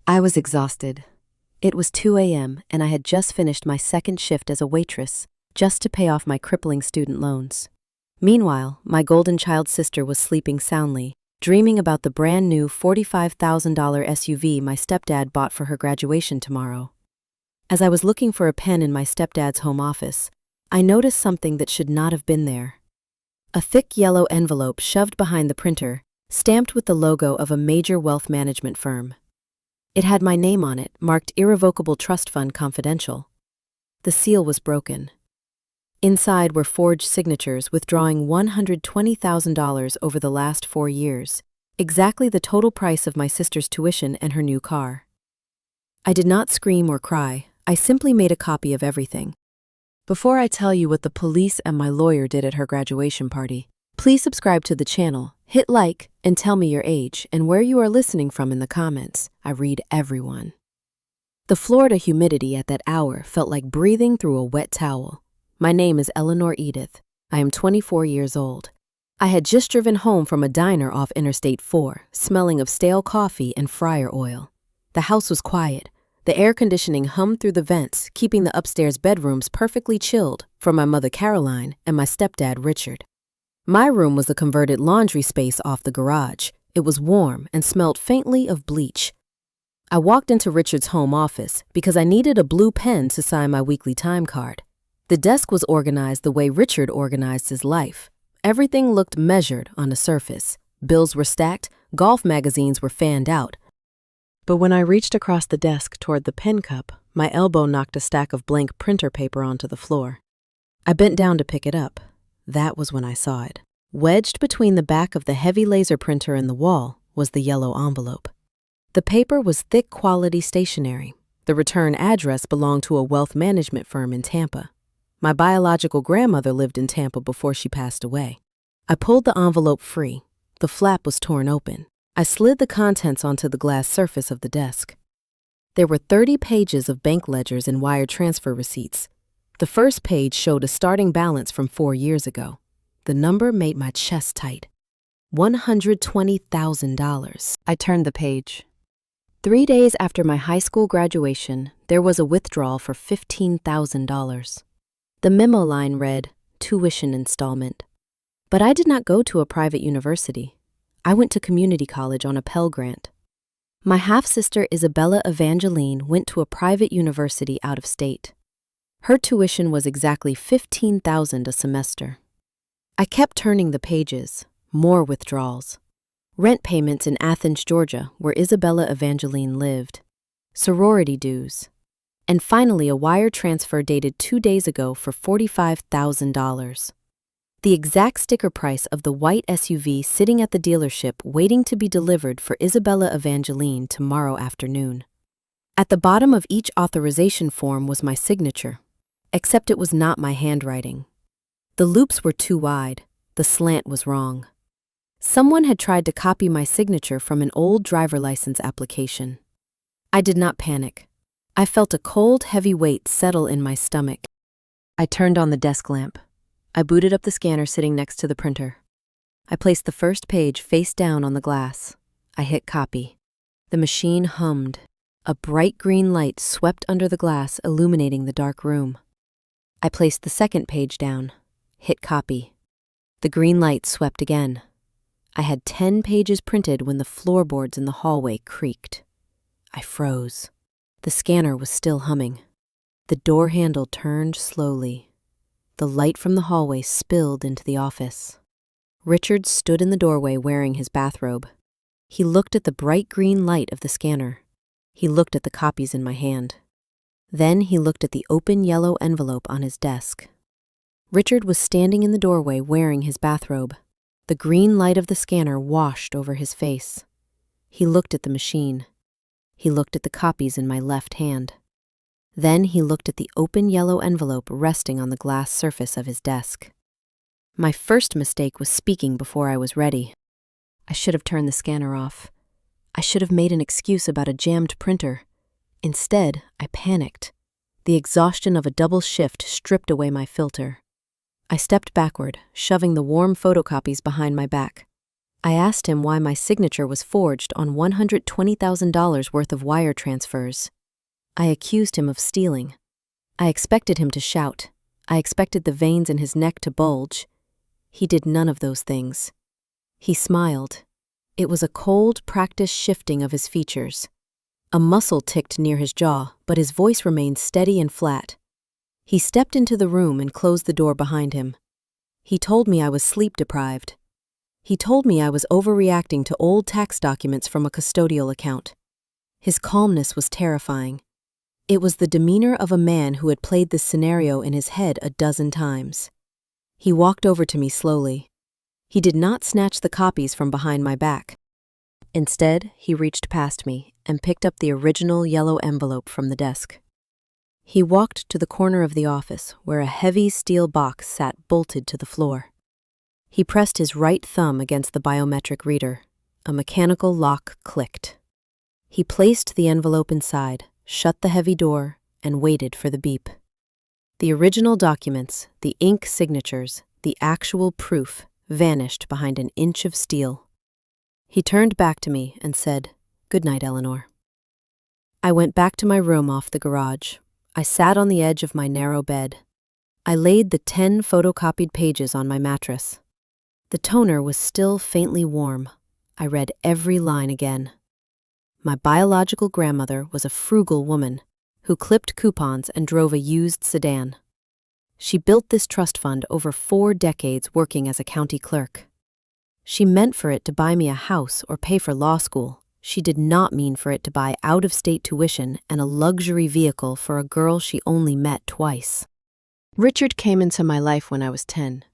I was exhausted. It was 2 a.m., and I had just finished my second shift as a waitress, just to pay off my crippling student loans. Meanwhile, my golden child sister was sleeping soundly, dreaming about the brand new $45,000 SUV my stepdad bought for her graduation tomorrow. As I was looking for a pen in my stepdad's home office, I noticed something that should not have been there. A thick yellow envelope shoved behind the printer, stamped with the logo of a major wealth management firm. It had my name on it, marked Irrevocable Trust Fund Confidential. The seal was broken. Inside were forged signatures withdrawing $120,000 over the last 4 years, exactly the total price of my sister's tuition and her new car. I did not scream or cry. I simply made a copy of everything. Before I tell you what the police and my lawyer did at her graduation party, please subscribe to the channel, hit like, and tell me your age and where you are listening from in the comments. I read everyone. The Florida humidity at that hour felt like breathing through a wet towel. My name is Eleanor Edith. I am 24 years old. I had just driven home from a diner off Interstate 4, smelling of stale coffee and fryer oil. The house was quiet. The air conditioning hummed through the vents, keeping the upstairs bedrooms perfectly chilled for my mother Caroline and my stepdad Richard. My room was a converted laundry space off the garage. It was warm and smelled faintly of bleach. I walked into Richard's home office because I needed a blue pen to sign my weekly time card. The desk was organized the way Richard organized his life. Everything looked measured on the surface. Bills were stacked, golf magazines were fanned out. But when I reached across the desk toward the pen cup, my elbow knocked a stack of blank printer paper onto the floor. I bent down to pick it up. That was when I saw it. Wedged between the back of the heavy laser printer and the wall was the yellow envelope. The paper was thick quality stationery. The return address belonged to a wealth management firm in Tampa. My biological grandmother lived in Tampa before she passed away. I pulled the envelope free. The flap was torn open. I slid the contents onto the glass surface of the desk. There were 30 pages of bank ledgers and wire transfer receipts. The first page showed a starting balance from 4 years ago. The number made my chest tight. $120,000. I turned the page. 3 days after my high school graduation, there was a withdrawal for $15,000. The memo line read, tuition installment. But I did not go to a private university. I went to community college on a Pell Grant. My half-sister Isabella Evangeline went to a private university out of state. Her tuition was exactly $15,000 a semester. I kept turning the pages, more withdrawals. Rent payments in Athens, Georgia, where Isabella Evangeline lived. Sorority dues. And finally a wire transfer dated 2 days ago for $45,000. The exact sticker price of the white SUV sitting at the dealership waiting to be delivered for Isabella Evangeline tomorrow afternoon. At the bottom of each authorization form was my signature, except it was not my handwriting. The loops were too wide. The slant was wrong. Someone had tried to copy my signature from an old driver license application. I did not panic. I felt a cold, heavy weight settle in my stomach. I turned on the desk lamp. I booted up the scanner sitting next to the printer. I placed the first page face down on the glass. I hit copy. The machine hummed. A bright green light swept under the glass, illuminating the dark room. I placed the second page down. Hit copy. The green light swept again. I had 10 pages printed when the floorboards in the hallway creaked. I froze. The scanner was still humming. The door handle turned slowly. The light from the hallway spilled into the office. Richard stood in the doorway wearing his bathrobe. He looked at the bright green light of the scanner. He looked at the copies in my hand. Then he looked at the open yellow envelope on his desk. Richard was standing in the doorway wearing his bathrobe. The green light of the scanner washed over his face. He looked at the machine. He looked at the copies in my left hand. Then he looked at the open yellow envelope resting on the glass surface of his desk. My first mistake was speaking before I was ready. I should have turned the scanner off. I should have made an excuse about a jammed printer. Instead, I panicked. The exhaustion of a double shift stripped away my filter. I stepped backward, shoving the warm photocopies behind my back. I asked him why my signature was forged on $120,000 worth of wire transfers. I accused him of stealing. I expected him to shout. I expected the veins in his neck to bulge. He did none of those things. He smiled. It was a cold, practiced shifting of his features. A muscle ticked near his jaw, but his voice remained steady and flat. He stepped into the room and closed the door behind him. He told me I was sleep-deprived. He told me I was overreacting to old tax documents from a custodial account. His calmness was terrifying. It was the demeanor of a man who had played this scenario in his head a dozen times. He walked over to me slowly. He did not snatch the copies from behind my back. Instead, he reached past me and picked up the original yellow envelope from the desk. He walked to the corner of the office where a heavy steel box sat bolted to the floor. He pressed his right thumb against the biometric reader. A mechanical lock clicked. He placed the envelope inside, shut the heavy door, and waited for the beep. The original documents, the ink signatures, the actual proof vanished behind an inch of steel. He turned back to me and said, "Good night, Eleanor." I went back to my room off the garage. I sat on the edge of my narrow bed. I laid the 10 photocopied pages on my mattress. The toner was still faintly warm. I read every line again. My biological grandmother was a frugal woman who clipped coupons and drove a used sedan. She built this trust fund over 4 decades working as a county clerk. She meant for it to buy me a house or pay for law school. She did not mean for it to buy out-of-state tuition and a luxury vehicle for a girl she only met twice. Richard came into my life when I was 10.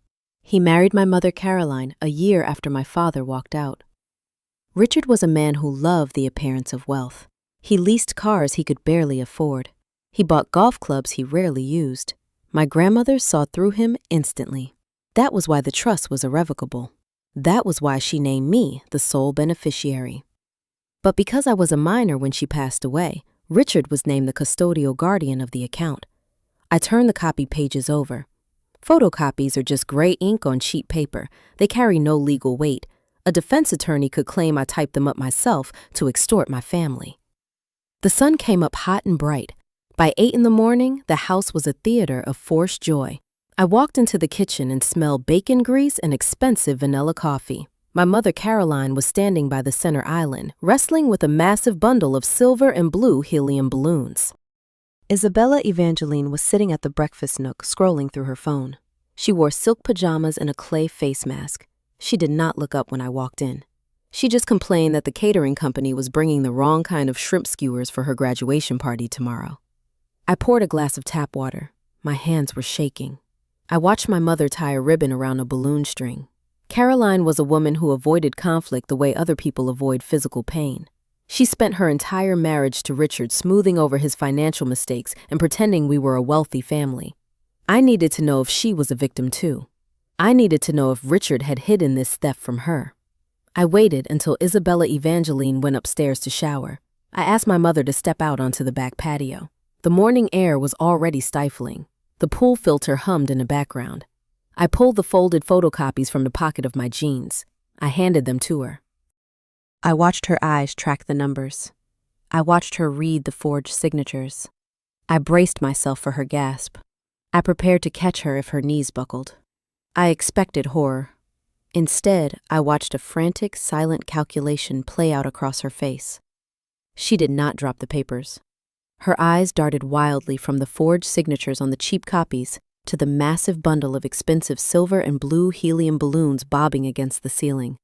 He married my mother Caroline a year after my father walked out. Richard was a man who loved the appearance of wealth. He leased cars he could barely afford. He bought golf clubs he rarely used. My grandmother saw through him instantly. That was why the trust was irrevocable. That was why she named me the sole beneficiary. But because I was a minor when she passed away, Richard was named the custodial guardian of the account. I turned the copy pages over. Photocopies are just gray ink on cheap paper. They carry no legal weight. A defense attorney could claim I typed them up myself to extort my family. The sun came up hot and bright. By 8 in the morning, the house was a theater of forced joy. I walked into the kitchen and smelled bacon grease and expensive vanilla coffee. My mother Caroline was standing by the center island, wrestling with a massive bundle of silver and blue helium balloons. Isabella Evangeline was sitting at the breakfast nook, scrolling through her phone. She wore silk pajamas and a clay face mask. She did not look up when I walked in. She just complained that the catering company was bringing the wrong kind of shrimp skewers for her graduation party tomorrow. I poured a glass of tap water. My hands were shaking. I watched my mother tie a ribbon around a balloon string. Caroline was a woman who avoided conflict the way other people avoid physical pain. She spent her entire marriage to Richard smoothing over his financial mistakes and pretending we were a wealthy family. I needed to know if she was a victim too. I needed to know if Richard had hidden this theft from her. I waited until Isabella Evangeline went upstairs to shower. I asked my mother to step out onto the back patio. The morning air was already stifling. The pool filter hummed in the background. I pulled the folded photocopies from the pocket of my jeans. I handed them to her. I watched her eyes track the numbers. I watched her read the forged signatures. I braced myself for her gasp. I prepared to catch her if her knees buckled. I expected horror. Instead, I watched a frantic, silent calculation play out across her face. She did not drop the papers. Her eyes darted wildly from the forged signatures on the cheap copies to the massive bundle of expensive silver and blue helium balloons bobbing against the ceiling.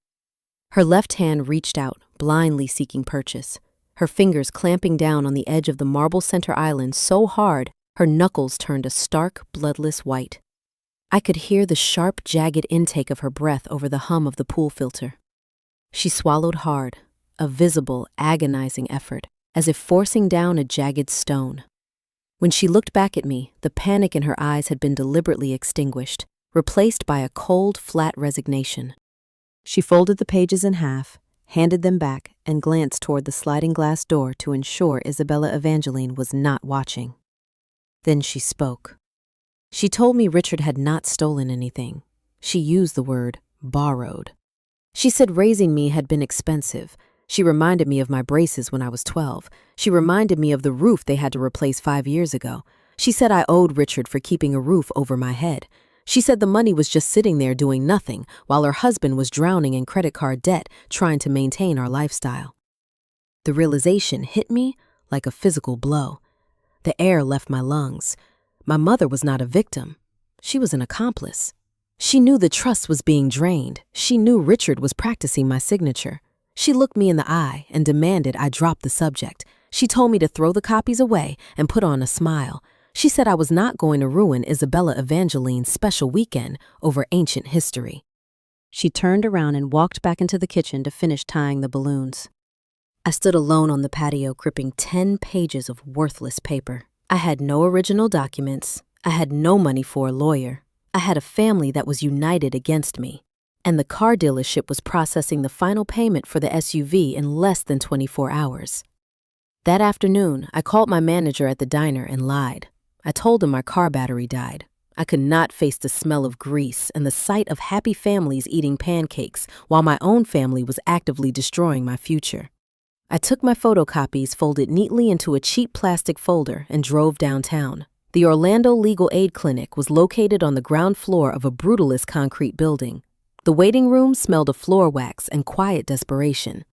Her left hand reached out, blindly seeking purchase, her fingers clamping down on the edge of the marble center island so hard her knuckles turned a stark, bloodless white. I could hear the sharp, jagged intake of her breath over the hum of the pool filter. She swallowed hard, a visible, agonizing effort, as if forcing down a jagged stone. When she looked back at me, the panic in her eyes had been deliberately extinguished, replaced by a cold, flat resignation. She folded the pages in half, handed them back, and glanced toward the sliding glass door to ensure Isabella Evangeline was not watching. Then she spoke. She told me Richard had not stolen anything. She used the word borrowed. She said raising me had been expensive. She reminded me of my braces when I was 12. She reminded me of the roof they had to replace 5 years ago. She said I owed Richard for keeping a roof over my head. She said the money was just sitting there doing nothing while her husband was drowning in credit card debt trying to maintain our lifestyle. The realization hit me like a physical blow. The air left my lungs. My mother was not a victim. She was an accomplice. She knew the trust was being drained. She knew Richard was practicing my signature. She looked me in the eye and demanded I drop the subject. She told me to throw the copies away and put on a smile. She said I was not going to ruin Isabella Evangeline's special weekend over ancient history. She turned around and walked back into the kitchen to finish tying the balloons. I stood alone on the patio gripping 10 pages of worthless paper. I had no original documents. I had no money for a lawyer. I had a family that was united against me. And the car dealership was processing the final payment for the SUV in less than 24 hours. That afternoon, I called my manager at the diner and lied. I told him my car battery died. I could not face the smell of grease and the sight of happy families eating pancakes while my own family was actively destroying my future. I took my photocopies folded neatly into a cheap plastic folder and drove downtown. The Orlando Legal Aid Clinic was located on the ground floor of a brutalist concrete building. The waiting room smelled of floor wax and quiet desperation.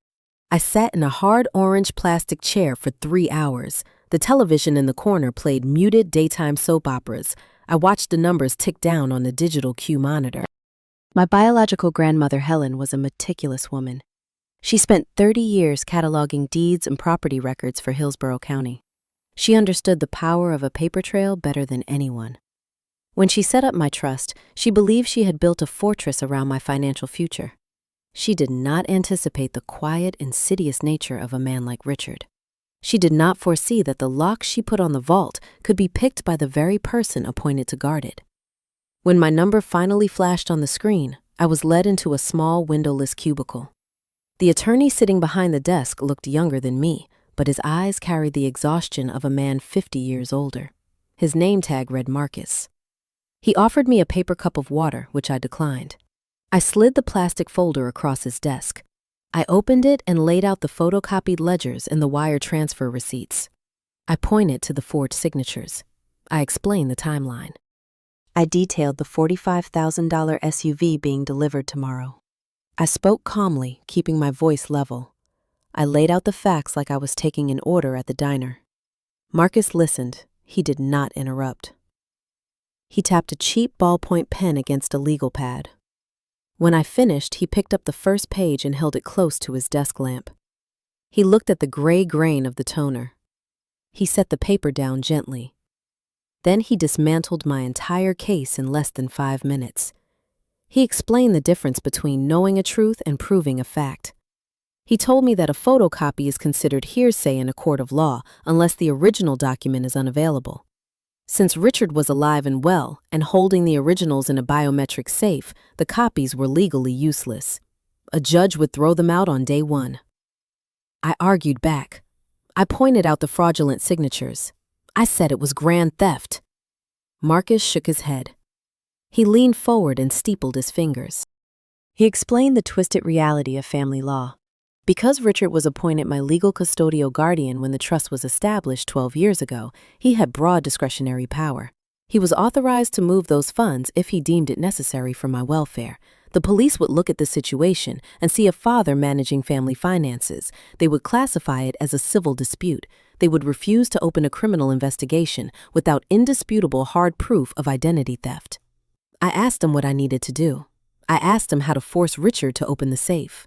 I sat in a hard orange plastic chair for 3 hours. The television in the corner played muted daytime soap operas. I watched the numbers tick down on the digital cue monitor. My biological grandmother Helen was a meticulous woman. She spent 30 years cataloging deeds and property records for Hillsborough County. She understood the power of a paper trail better than anyone. When she set up my trust, she believed she had built a fortress around my financial future. She did not anticipate the quiet, insidious nature of a man like Richard. She did not foresee that the lock she put on the vault could be picked by the very person appointed to guard it. When my number finally flashed on the screen, I was led into a small windowless cubicle. The attorney sitting behind the desk looked younger than me, but his eyes carried the exhaustion of a man 50 years older. His name tag read Marcus. He offered me a paper cup of water, which I declined. I slid the plastic folder across his desk. I opened it and laid out the photocopied ledgers and the wire transfer receipts. I pointed to the forged signatures. I explained the timeline. I detailed the $45,000 SUV being delivered tomorrow. I spoke calmly, keeping my voice level. I laid out the facts like I was taking an order at the diner. Marcus listened. He did not interrupt. He tapped a cheap ballpoint pen against a legal pad. When I finished, he picked up the first page and held it close to his desk lamp. He looked at the gray grain of the toner. He set the paper down gently. Then he dismantled my entire case in less than 5 minutes. He explained the difference between knowing a truth and proving a fact. He told me that a photocopy is considered hearsay in a court of law unless the original document is unavailable. Since Richard was alive and well and holding the originals in a biometric safe, the copies were legally useless. A judge would throw them out on day 1. I argued back. I pointed out the fraudulent signatures. I said it was grand theft. Marcus shook his head. He leaned forward and steepled his fingers. He explained the twisted reality of family law. Because Richard was appointed my legal custodial guardian when the trust was established 12 years ago, he had broad discretionary power. He was authorized to move those funds if he deemed it necessary for my welfare. The police would look at the situation and see a father managing family finances. They would classify it as a civil dispute. They would refuse to open a criminal investigation without indisputable hard proof of identity theft. I asked him what I needed to do. I asked him how to force Richard to open the safe.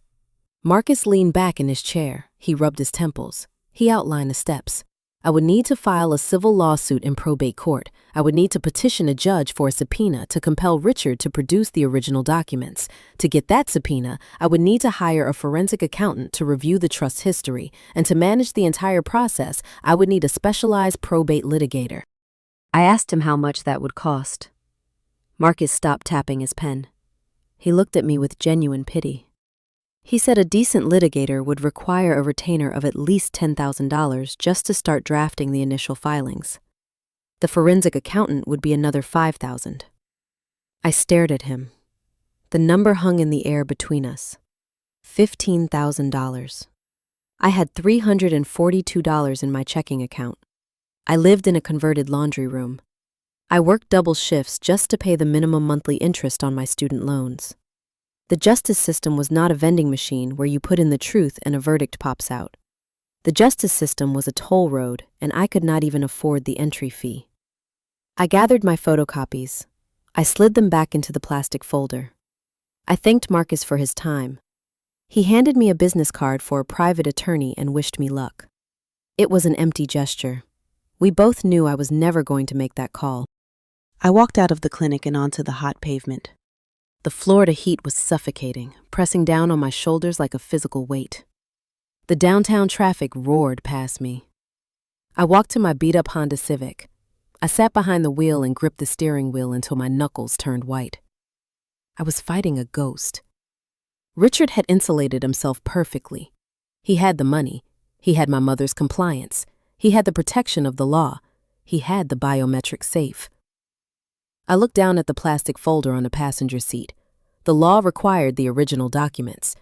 Marcus leaned back in his chair. He rubbed his temples. He outlined the steps. I would need to file a civil lawsuit in probate court. I would need to petition a judge for a subpoena to compel Richard to produce the original documents. To get that subpoena, I would need to hire a forensic accountant to review the trust's history, and to manage the entire process, I would need a specialized probate litigator. I asked him how much that would cost. Marcus stopped tapping his pen. He looked at me with genuine pity. He said a decent litigator would require a retainer of at least $10,000 just to start drafting the initial filings. The forensic accountant would be another $5,000. I stared at him. The number hung in the air between us. $15,000. I had $342 in my checking account. I lived in a converted laundry room. I worked double shifts just to pay the minimum monthly interest on my student loans. The justice system was not a vending machine where you put in the truth and a verdict pops out. The justice system was a toll road, and I could not even afford the entry fee. I gathered my photocopies. I slid them back into the plastic folder. I thanked Marcus for his time. He handed me a business card for a private attorney and wished me luck. It was an empty gesture. We both knew I was never going to make that call. I walked out of the clinic and onto the hot pavement. The Florida heat was suffocating, pressing down on my shoulders like a physical weight. The downtown traffic roared past me. I walked to my beat-up Honda Civic. I sat behind the wheel and gripped the steering wheel until my knuckles turned white. I was fighting a ghost. Richard had insulated himself perfectly. He had the money. He had my mother's compliance. He had the protection of the law. He had the biometric safe. I looked down at the plastic folder on the passenger seat. The law required the original documents.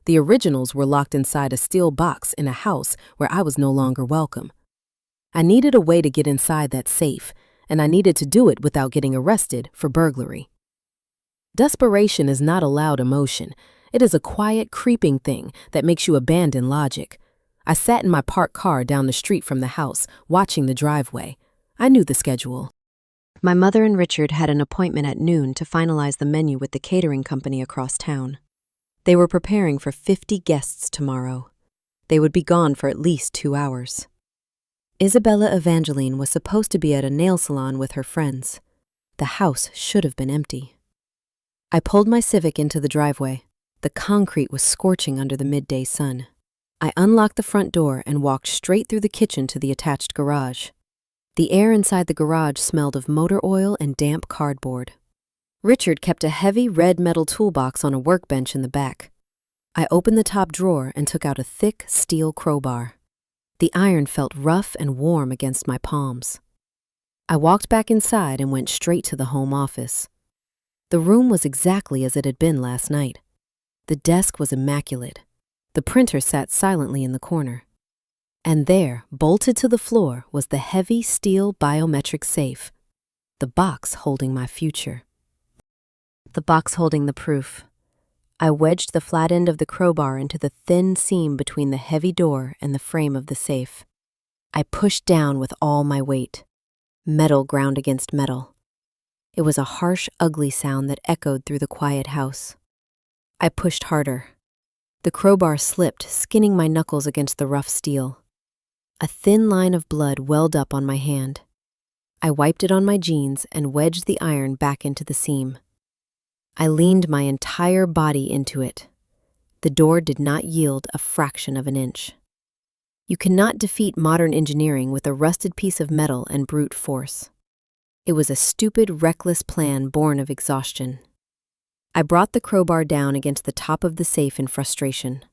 The originals were locked inside a steel box in a house where I was no longer welcome. I needed a way to get inside that safe, and I needed to do it without getting arrested for burglary. Desperation is not a loud emotion. It is a quiet, creeping thing that makes you abandon logic. I sat in my parked car down the street from the house, watching the driveway. I knew the schedule. My mother and Richard had an appointment at noon to finalize the menu with the catering company across town. They were preparing for 50 guests tomorrow. They would be gone for at least 2 hours. Isabella Evangeline was supposed to be at a nail salon with her friends. The house should have been empty. I pulled my Civic into the driveway. The concrete was scorching under the midday sun. I unlocked the front door and walked straight through the kitchen to the attached garage. The air inside the garage smelled of motor oil and damp cardboard. Richard kept a heavy red metal toolbox on a workbench in the back. I opened the top drawer and took out a thick steel crowbar. The iron felt rough and warm against my palms. I walked back inside and went straight to the home office. The room was exactly as it had been last night. The desk was immaculate. The printer sat silently in the corner. And there, bolted to the floor, was the heavy steel biometric safe, the box holding my future. The box holding the proof. I wedged the flat end of the crowbar into the thin seam between the heavy door and the frame of the safe. I pushed down with all my weight. Metal ground against metal. It was a harsh, ugly sound that echoed through the quiet house. I pushed harder. The crowbar slipped, skinning my knuckles against the rough steel. A thin line of blood welled up on my hand. I wiped it on my jeans and wedged the iron back into the seam. I leaned my entire body into it. The door did not yield a fraction of an inch. You cannot defeat modern engineering with a rusted piece of metal and brute force. It was a stupid, reckless plan born of exhaustion. I brought the crowbar down against the top of the safe in frustration.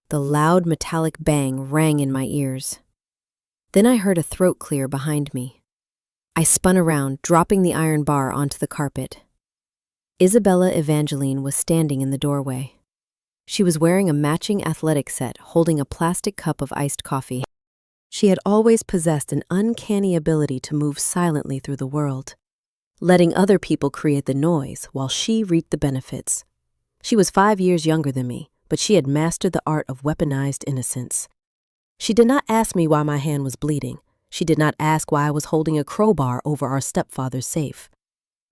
The loud metallic bang rang in my ears. Then I heard a throat clear behind me. I spun around, dropping the iron bar onto the carpet. Isabella Evangeline was standing in the doorway. She was wearing a matching athletic set, holding a plastic cup of iced coffee. She had always possessed an uncanny ability to move silently through the world, letting other people create the noise while she reaped the benefits. She was 5 years younger than me, but she had mastered the art of weaponized innocence. She did not ask me why my hand was bleeding. She did not ask why I was holding a crowbar over our stepfather's safe.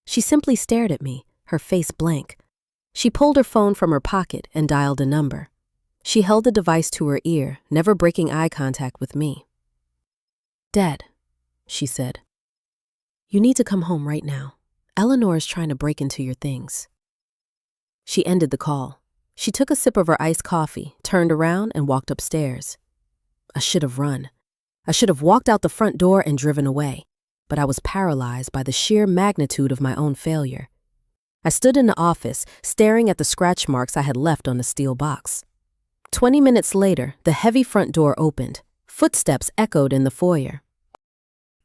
She simply stared at me, her face blank. She pulled her phone from her pocket and dialed a number. She held the device to her ear, never breaking eye contact with me. "Dad," she said, "you need to come home right now. Eleanor is trying to break into your things." She ended the call. She took a sip of her iced coffee, turned around, and walked upstairs. I should have run. I should have walked out the front door and driven away, but I was paralyzed by the sheer magnitude of my own failure. I stood in the office, staring at the scratch marks I had left on the steel box. 20 minutes later, the heavy front door opened. Footsteps echoed in the foyer.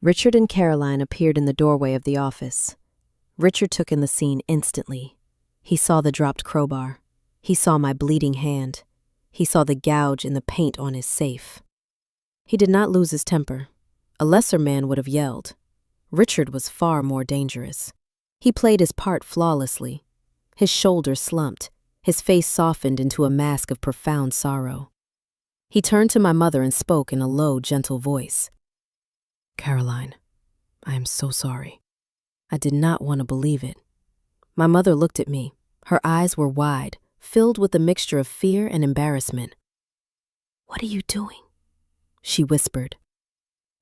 Richard and Caroline appeared in the doorway of the office. Richard took in the scene instantly. He saw the dropped crowbar. He saw my bleeding hand. He saw the gouge in the paint on his safe. He did not lose his temper. A lesser man would have yelled. Richard was far more dangerous. He played his part flawlessly. His shoulders slumped. His face softened into a mask of profound sorrow. He turned to my mother and spoke in a low, gentle voice. "Caroline, I am so sorry." I did not want to believe it. My mother looked at me. Her eyes were wide, filled with a mixture of fear and embarrassment. "What are you doing?" she whispered.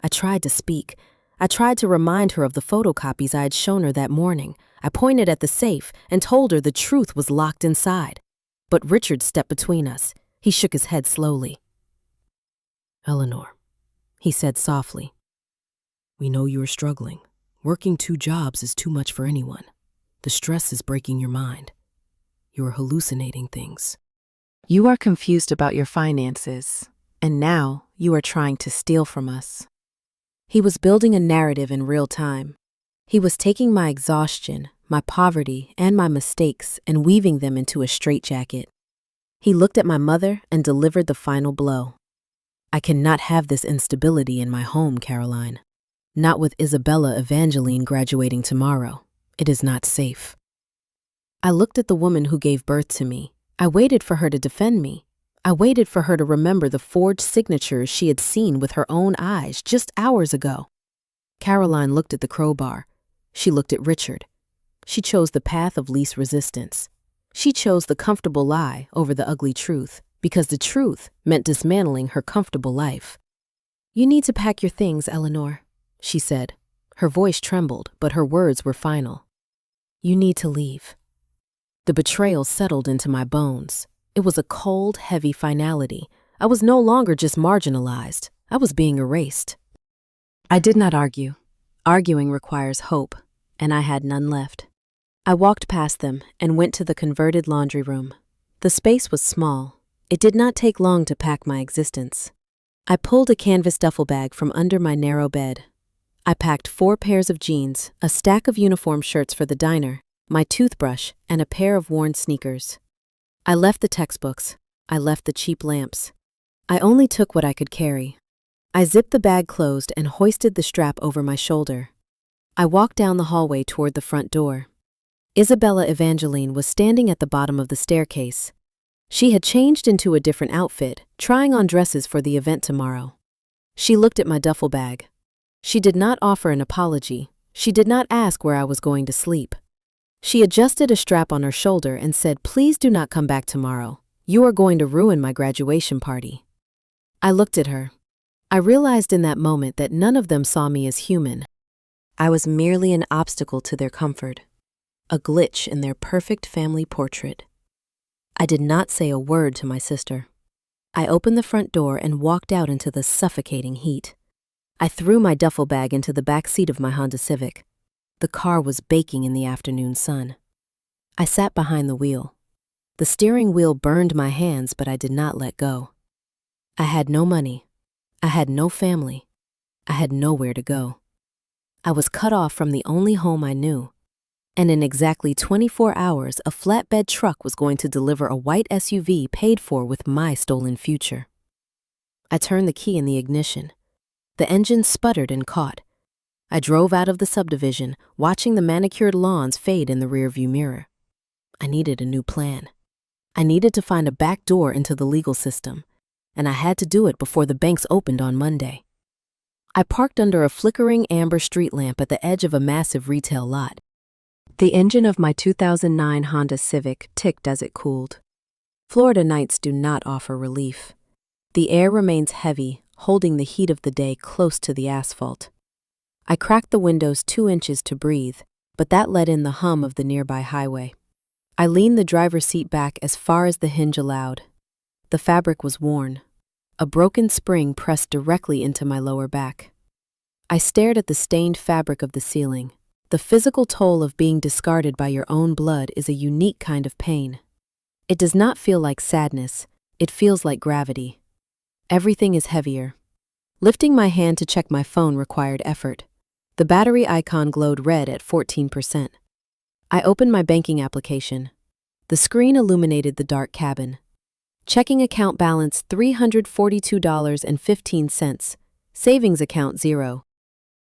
I tried to speak. I tried to remind her of the photocopies I had shown her that morning. I pointed at the safe and told her the truth was locked inside. But Richard stepped between us. He shook his head slowly. "Eleanor," he said softly, "we know you are struggling. Working 2 jobs is too much for anyone. The stress is breaking your mind. You are hallucinating things. You are confused about your finances, and now you are trying to steal from us." He was building a narrative in real time. He was taking my exhaustion, my poverty, and my mistakes and weaving them into a straitjacket. He looked at my mother and delivered the final blow. "I cannot have this instability in my home, Caroline. Not with Isabella Evangeline graduating tomorrow. It is not safe." I looked at the woman who gave birth to me. I waited for her to defend me. I waited for her to remember the forged signatures she had seen with her own eyes just hours ago. Caroline looked at the crowbar. She looked at Richard. She chose the path of least resistance. She chose the comfortable lie over the ugly truth, because the truth meant dismantling her comfortable life. "You need to pack your things, Eleanor," she said. Her voice trembled, but her words were final. "You need to leave." The betrayal settled into my bones. It was a cold, heavy finality. I was no longer just marginalized. I was being erased. I did not argue. Arguing requires hope, and I had none left. I walked past them and went to the converted laundry room. The space was small. It did not take long to pack my existence. I pulled a canvas duffel bag from under my narrow bed. I packed 4 pairs of jeans, a stack of uniform shirts for the diner, my toothbrush, and a pair of worn sneakers. I left the textbooks. I left the cheap lamps. I only took what I could carry. I zipped the bag closed and hoisted the strap over my shoulder. I walked down the hallway toward the front door. Isabella Evangeline was standing at the bottom of the staircase. She had changed into a different outfit, trying on dresses for the event tomorrow. She looked at my duffel bag. She did not offer an apology. She did not ask where I was going to sleep. She adjusted a strap on her shoulder and said, "Please do not come back tomorrow. You are going to ruin my graduation party." I looked at her. I realized in that moment that none of them saw me as human. I was merely an obstacle to their comfort, a glitch in their perfect family portrait. I did not say a word to my sister. I opened the front door and walked out into the suffocating heat. I threw my duffel bag into the back seat of my Honda Civic. The car was baking in the afternoon sun. I sat behind the wheel. The steering wheel burned my hands, but I did not let go. I had no money. I had no family. I had nowhere to go. I was cut off from the only home I knew. And in exactly 24 hours, a flatbed truck was going to deliver a white SUV paid for with my stolen future. I turned the key in the ignition. The engine sputtered and caught. I drove out of the subdivision, watching the manicured lawns fade in the rearview mirror. I needed a new plan. I needed to find a back door into the legal system, and I had to do it before the banks opened on Monday. I parked under a flickering amber street lamp at the edge of a massive retail lot. The engine of my 2009 Honda Civic ticked as it cooled. Florida nights do not offer relief. The air remains heavy, holding the heat of the day close to the asphalt. I cracked the windows 2 inches to breathe, but that let in the hum of the nearby highway. I leaned the driver's seat back as far as the hinge allowed. The fabric was worn. A broken spring pressed directly into my lower back. I stared at the stained fabric of the ceiling. The physical toll of being discarded by your own blood is a unique kind of pain. It does not feel like sadness. It feels like gravity. Everything is heavier. Lifting my hand to check my phone required effort. The battery icon glowed red at 14%. I opened my banking application. The screen illuminated the dark cabin. Checking account balance $342.15. Savings account 0.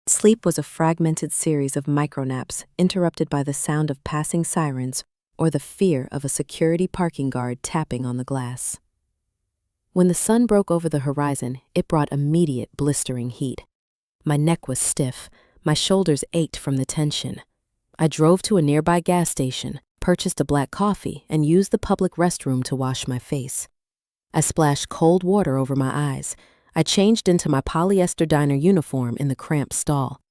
Sleep was a fragmented series of micronaps interrupted by the sound of passing sirens or the fear of a security parking guard tapping on the glass. When the sun broke over the horizon, it brought immediate blistering heat. My neck was stiff, my shoulders ached from the tension. I drove to a nearby gas station, purchased a black coffee, and used the public restroom to wash my face. I splashed cold water over my eyes. I changed into my polyester diner uniform in the cramped stall.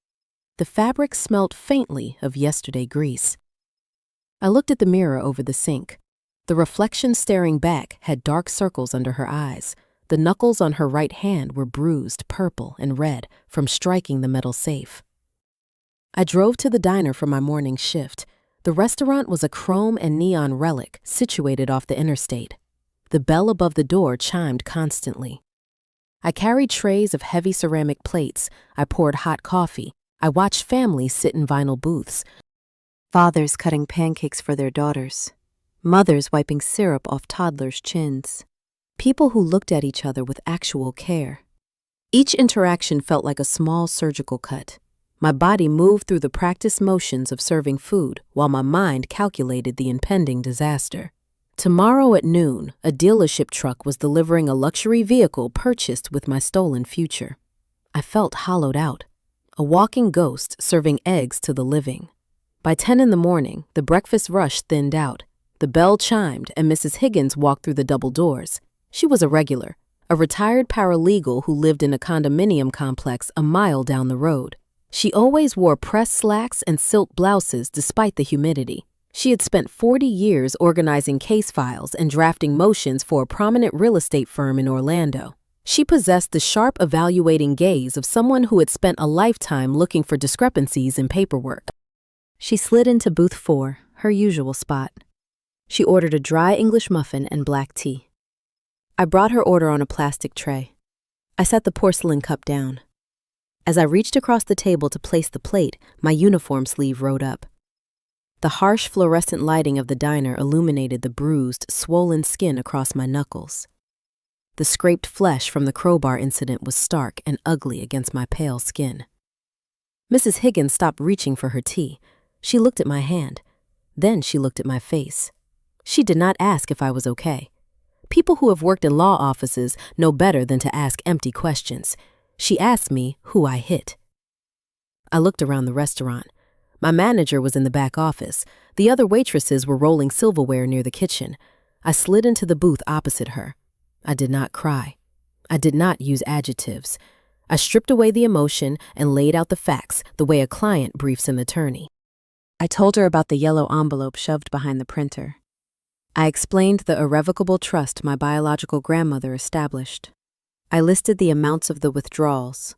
The fabric smelled faintly of yesterday grease. I looked at the mirror over the sink. The reflection staring back had dark circles under her eyes. The knuckles on her right hand were bruised purple and red from striking the metal safe. I drove to the diner for my morning shift. The restaurant was a chrome and neon relic situated off the interstate. The bell above the door chimed constantly. I carried trays of heavy ceramic plates. I poured hot coffee. I watched families sit in vinyl booths. Fathers cutting pancakes for their daughters. Mothers wiping syrup off toddlers' chins. People who looked at each other with actual care. Each interaction felt like a small surgical cut. My body moved through the practiced motions of serving food while my mind calculated the impending disaster. Tomorrow at noon, a dealership truck was delivering a luxury vehicle purchased with my stolen future. I felt hollowed out, a walking ghost serving eggs to the living. By 10 in the morning, the breakfast rush thinned out. The bell chimed and Mrs. Higgins walked through the double doors. She was a regular, a retired paralegal who lived in a condominium complex a mile down the road. She always wore pressed slacks and silk blouses despite the humidity. She had spent 40 years organizing case files and drafting motions for a prominent real estate firm in Orlando. She possessed the sharp evaluating gaze of someone who had spent a lifetime looking for discrepancies in paperwork. She slid into booth 4, her usual spot. She ordered a dry English muffin and black tea. I brought her order on a plastic tray. I set the porcelain cup down. As I reached across the table to place the plate, my uniform sleeve rode up. The harsh fluorescent lighting of the diner illuminated the bruised, swollen skin across my knuckles. The scraped flesh from the crowbar incident was stark and ugly against my pale skin. Mrs. Higgins stopped reaching for her tea. She looked at my hand. Then she looked at my face. She did not ask if I was okay. People who have worked in law offices know better than to ask empty questions. She asked me who I hit. I looked around the restaurant. My manager was in the back office. The other waitresses were rolling silverware near the kitchen. I slid into the booth opposite her. I did not cry. I did not use adjectives. I stripped away the emotion and laid out the facts the way a client briefs an attorney. I told her about the yellow envelope shoved behind the printer. I explained the irrevocable trust my biological grandmother established. I listed the amounts of the withdrawals.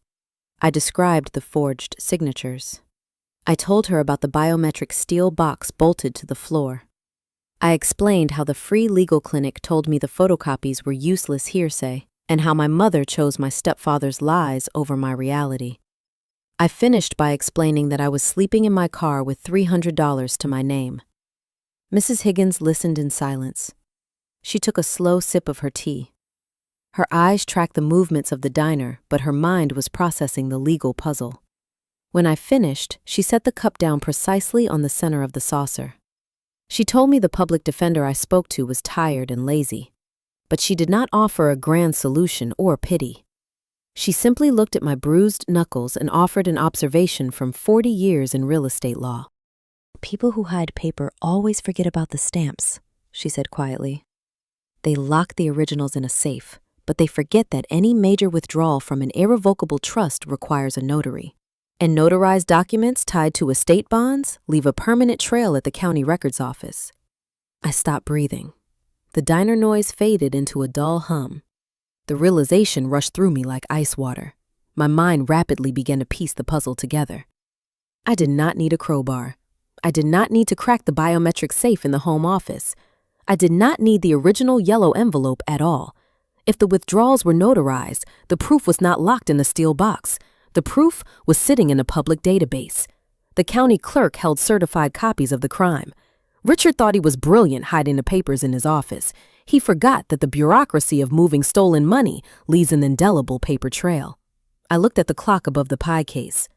I described the forged signatures. I told her about the biometric steel box bolted to the floor. I explained how the free legal clinic told me the photocopies were useless hearsay and how my mother chose my stepfather's lies over my reality. I finished by explaining that I was sleeping in my car with $300 to my name. Mrs. Higgins listened in silence. She took a slow sip of her tea. Her eyes tracked the movements of the diner, but her mind was processing the legal puzzle. When I finished, she set the cup down precisely on the center of the saucer. She told me the public defender I spoke to was tired and lazy, but she did not offer a grand solution or pity. She simply looked at my bruised knuckles and offered an observation from 40 years in real estate law. People who hide paper always forget about the stamps, she said quietly. They lock the originals in a safe, but they forget that any major withdrawal from an irrevocable trust requires a notary. And notarized documents tied to estate bonds leave a permanent trail at the county records office. I stopped breathing. The diner noise faded into a dull hum. The realization rushed through me like ice water. My mind rapidly began to piece the puzzle together. I did not need a crowbar. I did not need to crack the biometric safe in the home office. I did not need the original yellow envelope at all. If the withdrawals were notarized, the proof was not locked in a steel box. The proof was sitting in a public database. The county clerk held certified copies of the crime. Richard thought he was brilliant hiding the papers in his office. He forgot that the bureaucracy of moving stolen money leaves an indelible paper trail. I looked at the clock above the pie case.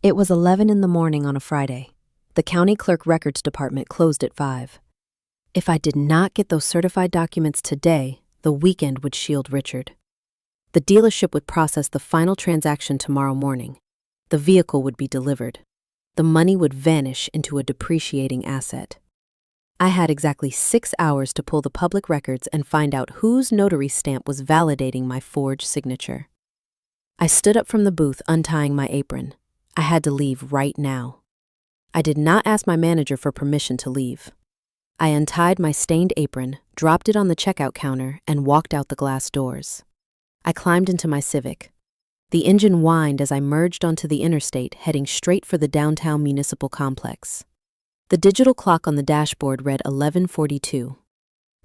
It was 11 in the morning on a Friday. The county clerk records department closed at 5. If I did not get those certified documents today, the weekend would shield Richard. The dealership would process the final transaction tomorrow morning. The vehicle would be delivered. The money would vanish into a depreciating asset. I had exactly 6 hours to pull the public records and find out whose notary stamp was validating my forged signature. I stood up from the booth, untying my apron. I had to leave right now. I did not ask my manager for permission to leave. I untied my stained apron, dropped it on the checkout counter, and walked out the glass doors. I climbed into my Civic. The engine whined as I merged onto the interstate, heading straight for the downtown municipal complex. The digital clock on the dashboard read 11:42.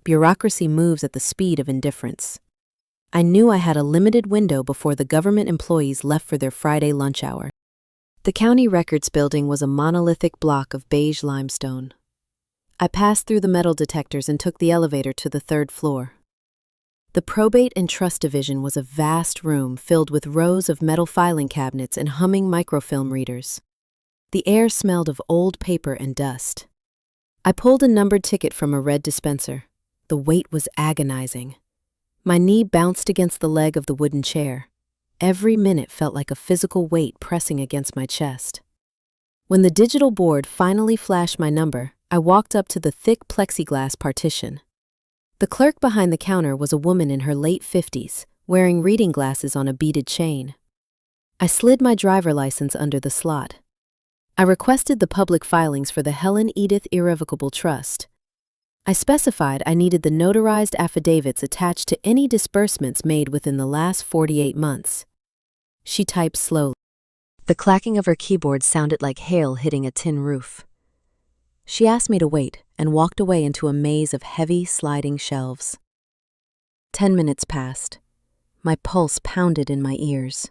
Bureaucracy moves at the speed of indifference. I knew I had a limited window before the government employees left for their Friday lunch hour. The county records building was a monolithic block of beige limestone. I passed through the metal detectors and took the elevator to the 3rd floor. The probate and trust division was a vast room filled with rows of metal filing cabinets and humming microfilm readers. The air smelled of old paper and dust. I pulled a numbered ticket from a red dispenser. The weight was agonizing. My knee bounced against the leg of the wooden chair. Every minute felt like a physical weight pressing against my chest. When the digital board finally flashed my number, I walked up to the thick plexiglass partition. The clerk behind the counter was a woman in her late 50s, wearing reading glasses on a beaded chain. I slid my driver license under the slot. I requested the public filings for the Helen Edith Irrevocable Trust. I specified I needed the notarized affidavits attached to any disbursements made within the last 48 months. She typed slowly. The clacking of her keyboard sounded like hail hitting a tin roof. She asked me to wait and walked away into a maze of heavy, sliding shelves. 10 minutes passed. My pulse pounded in my ears.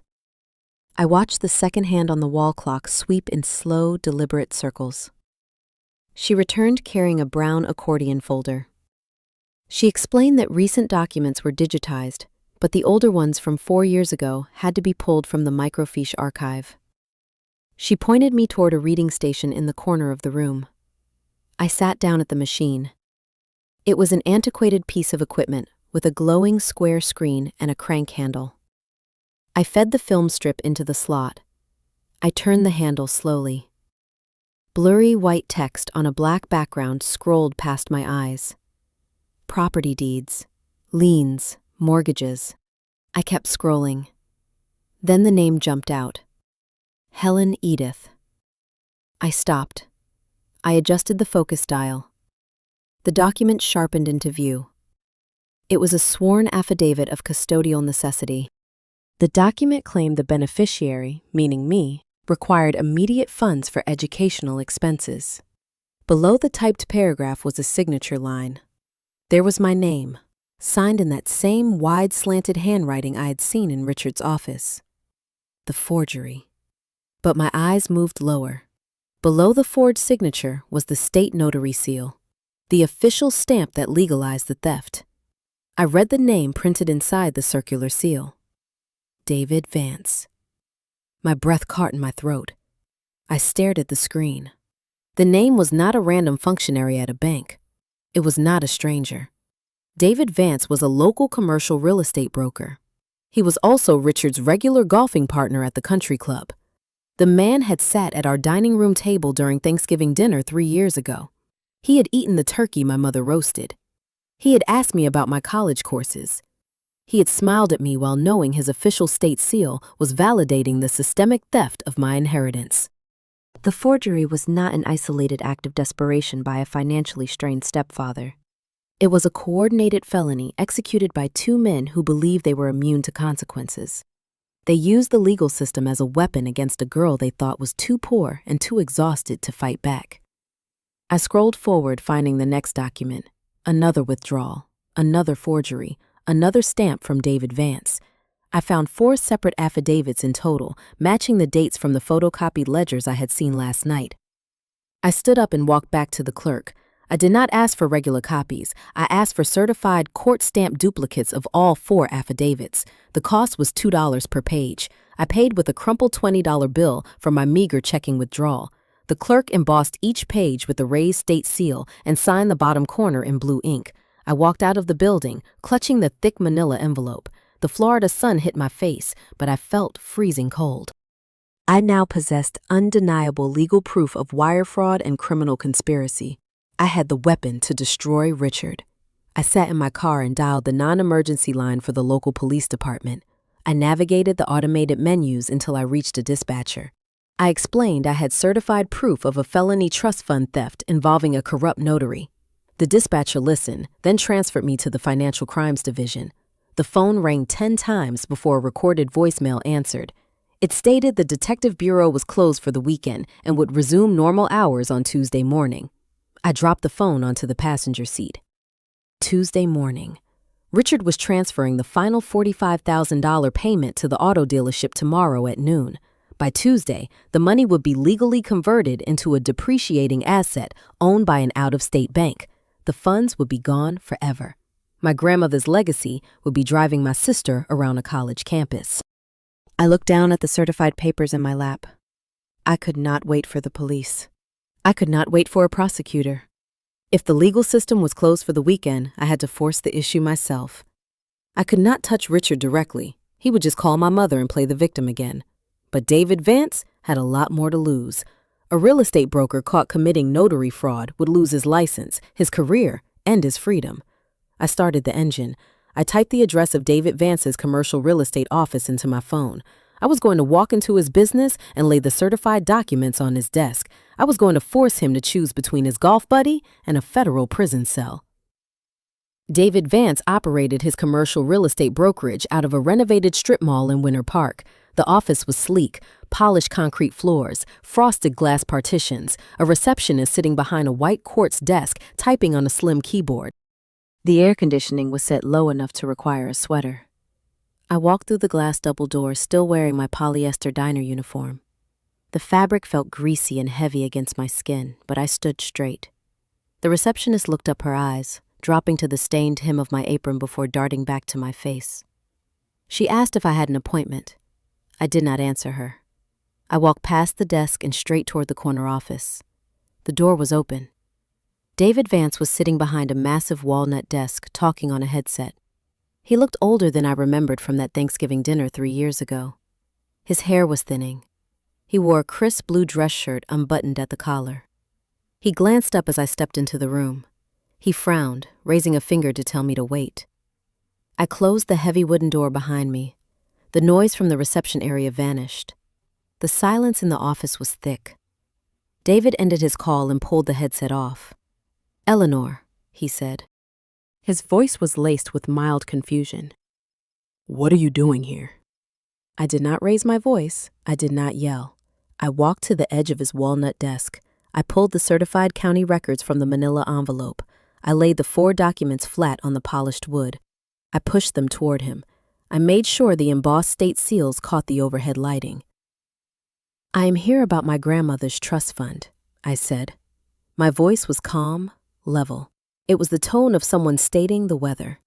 I watched the second hand on the wall clock sweep in slow, deliberate circles. She returned carrying a brown accordion folder. She explained that recent documents were digitized, but the older ones from 4 years ago had to be pulled from the microfiche archive. She pointed me toward a reading station in the corner of the room. I sat down at the machine. It was an antiquated piece of equipment with a glowing square screen and a crank handle. I fed the film strip into the slot. I turned the handle slowly. Blurry white text on a black background scrolled past my eyes. Property deeds, liens, mortgages. I kept scrolling. Then the name jumped out. Helen Edith. I stopped. I adjusted the focus dial. The document sharpened into view. It was a sworn affidavit of custodial necessity. The document claimed the beneficiary, meaning me, required immediate funds for educational expenses. Below the typed paragraph was a signature line. There was my name, signed in that same wide slanted handwriting I had seen in Richard's office. The forgery. But my eyes moved lower. Below the forged signature was the state notary seal, the official stamp that legalized the theft. I read the name printed inside the circular seal. David Vance. My breath caught in my throat. I stared at the screen. The name was not a random functionary at a bank. It was not a stranger. David Vance was a local commercial real estate broker. He was also Richard's regular golfing partner at the country club. The man had sat at our dining room table during Thanksgiving dinner 3 years ago. He had eaten the turkey my mother roasted. He had asked me about my college courses. He had smiled at me while knowing his official state seal was validating the systemic theft of my inheritance. The forgery was not an isolated act of desperation by a financially strained stepfather. It was a coordinated felony executed by 2 men who believed they were immune to consequences. They used the legal system as a weapon against a girl they thought was too poor and too exhausted to fight back. I scrolled forward, finding the next document. Another withdrawal, another forgery, another stamp from David Vance. I found 4 separate affidavits in total, matching the dates from the photocopied ledgers I had seen last night. I stood up and walked back to the clerk. I did not ask for regular copies. I asked for certified court-stamped duplicates of all 4 affidavits. The cost was $2 per page. I paid with a crumpled $20 bill for my meager checking withdrawal. The clerk embossed each page with a raised state seal and signed the bottom corner in blue ink. I walked out of the building, clutching the thick manila envelope. The Florida sun hit my face, but I felt freezing cold. I now possessed undeniable legal proof of wire fraud and criminal conspiracy. I had the weapon to destroy Richard. I sat in my car and dialed the non-emergency line for the local police department. I navigated the automated menus until I reached a dispatcher. I explained I had certified proof of a felony trust fund theft involving a corrupt notary. The dispatcher listened, then transferred me to the Financial Crimes Division. The phone rang 10 times before a recorded voicemail answered. It stated the Detective Bureau was closed for the weekend and would resume normal hours on Tuesday morning. I dropped the phone onto the passenger seat. Tuesday morning. Richard was transferring the final $45,000 payment to the auto dealership tomorrow at noon. By Tuesday, the money would be legally converted into a depreciating asset owned by an out-of-state bank. The funds would be gone forever. My grandmother's legacy would be driving my sister around a college campus. I looked down at the certified papers in my lap. I could not wait for the police. I could not wait for a prosecutor. If the legal system was closed for the weekend, I had to force the issue myself. I could not touch Richard directly. He would just call my mother and play the victim again. But David Vance had a lot more to lose. A real estate broker caught committing notary fraud would lose his license, his career, and his freedom. I started the engine. I typed the address of David Vance's commercial real estate office into my phone. I was going to walk into his business and lay the certified documents on his desk. I was going to force him to choose between his golf buddy and a federal prison cell. David Vance operated his commercial real estate brokerage out of a renovated strip mall in Winter Park. The office was sleek, polished concrete floors, frosted glass partitions, a receptionist sitting behind a white quartz desk typing on a slim keyboard. The air conditioning was set low enough to require a sweater. I walked through the glass double doors, still wearing my polyester diner uniform. The fabric felt greasy and heavy against my skin, but I stood straight. The receptionist looked up her eyes, dropping to the stained hem of my apron before darting back to my face. She asked if I had an appointment. I did not answer her. I walked past the desk and straight toward the corner office. The door was open. David Vance was sitting behind a massive walnut desk, talking on a headset. He looked older than I remembered from that Thanksgiving dinner 3 years ago. His hair was thinning. He wore a crisp blue dress shirt unbuttoned at the collar. He glanced up as I stepped into the room. He frowned, raising a finger to tell me to wait. I closed the heavy wooden door behind me. The noise from the reception area vanished. The silence in the office was thick. David ended his call and pulled the headset off. "Eleanor," he said. His voice was laced with mild confusion. "What are you doing here?" I did not raise my voice. I did not yell. I walked to the edge of his walnut desk. I pulled the certified county records from the manila envelope. I laid the 4 documents flat on the polished wood. I pushed them toward him. I made sure the embossed state seals caught the overhead lighting. "I am here about my grandmother's trust fund," I said. My voice was calm, level. It was the tone of someone stating the weather.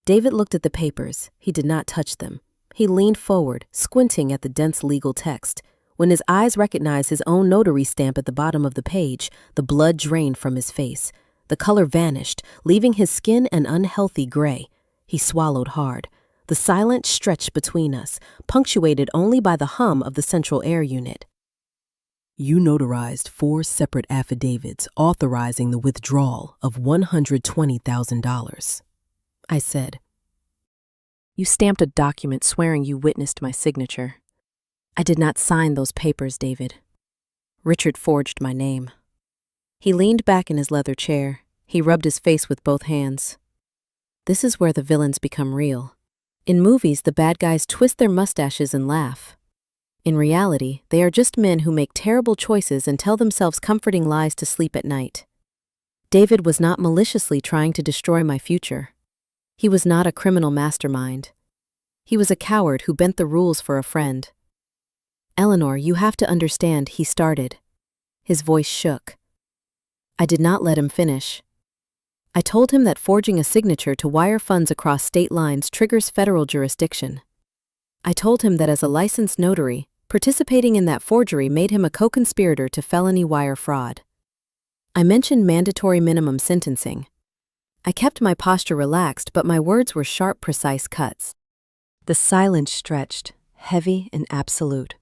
David looked at the papers. He did not touch them. He leaned forward, squinting at the dense legal text. When his eyes recognized his own notary stamp at the bottom of the page, the blood drained from his face. The color vanished, leaving his skin an unhealthy gray. He swallowed hard. The silence stretched between us, punctuated only by the hum of the central air unit. "You notarized 4 separate affidavits authorizing the withdrawal of $120,000, I said. "You stamped a document swearing you witnessed my signature." "I did not sign those papers, David. Richard forged my name." He leaned back in his leather chair. He rubbed his face with both hands. "This is where the villains become real. In movies, the bad guys twist their mustaches and laugh. In reality, they are just men who make terrible choices and tell themselves comforting lies to sleep at night. David was not maliciously trying to destroy my future. He was not a criminal mastermind. He was a coward who bent the rules for a friend. "Eleanor, you have to understand," he started. His voice shook. I did not let him finish. I told him that forging a signature to wire funds across state lines triggers federal jurisdiction. I told him that as a licensed notary, participating in that forgery made him a co-conspirator to felony wire fraud. I mentioned mandatory minimum sentencing. I kept my posture relaxed, but my words were sharp, precise cuts. The silence stretched, heavy and absolute,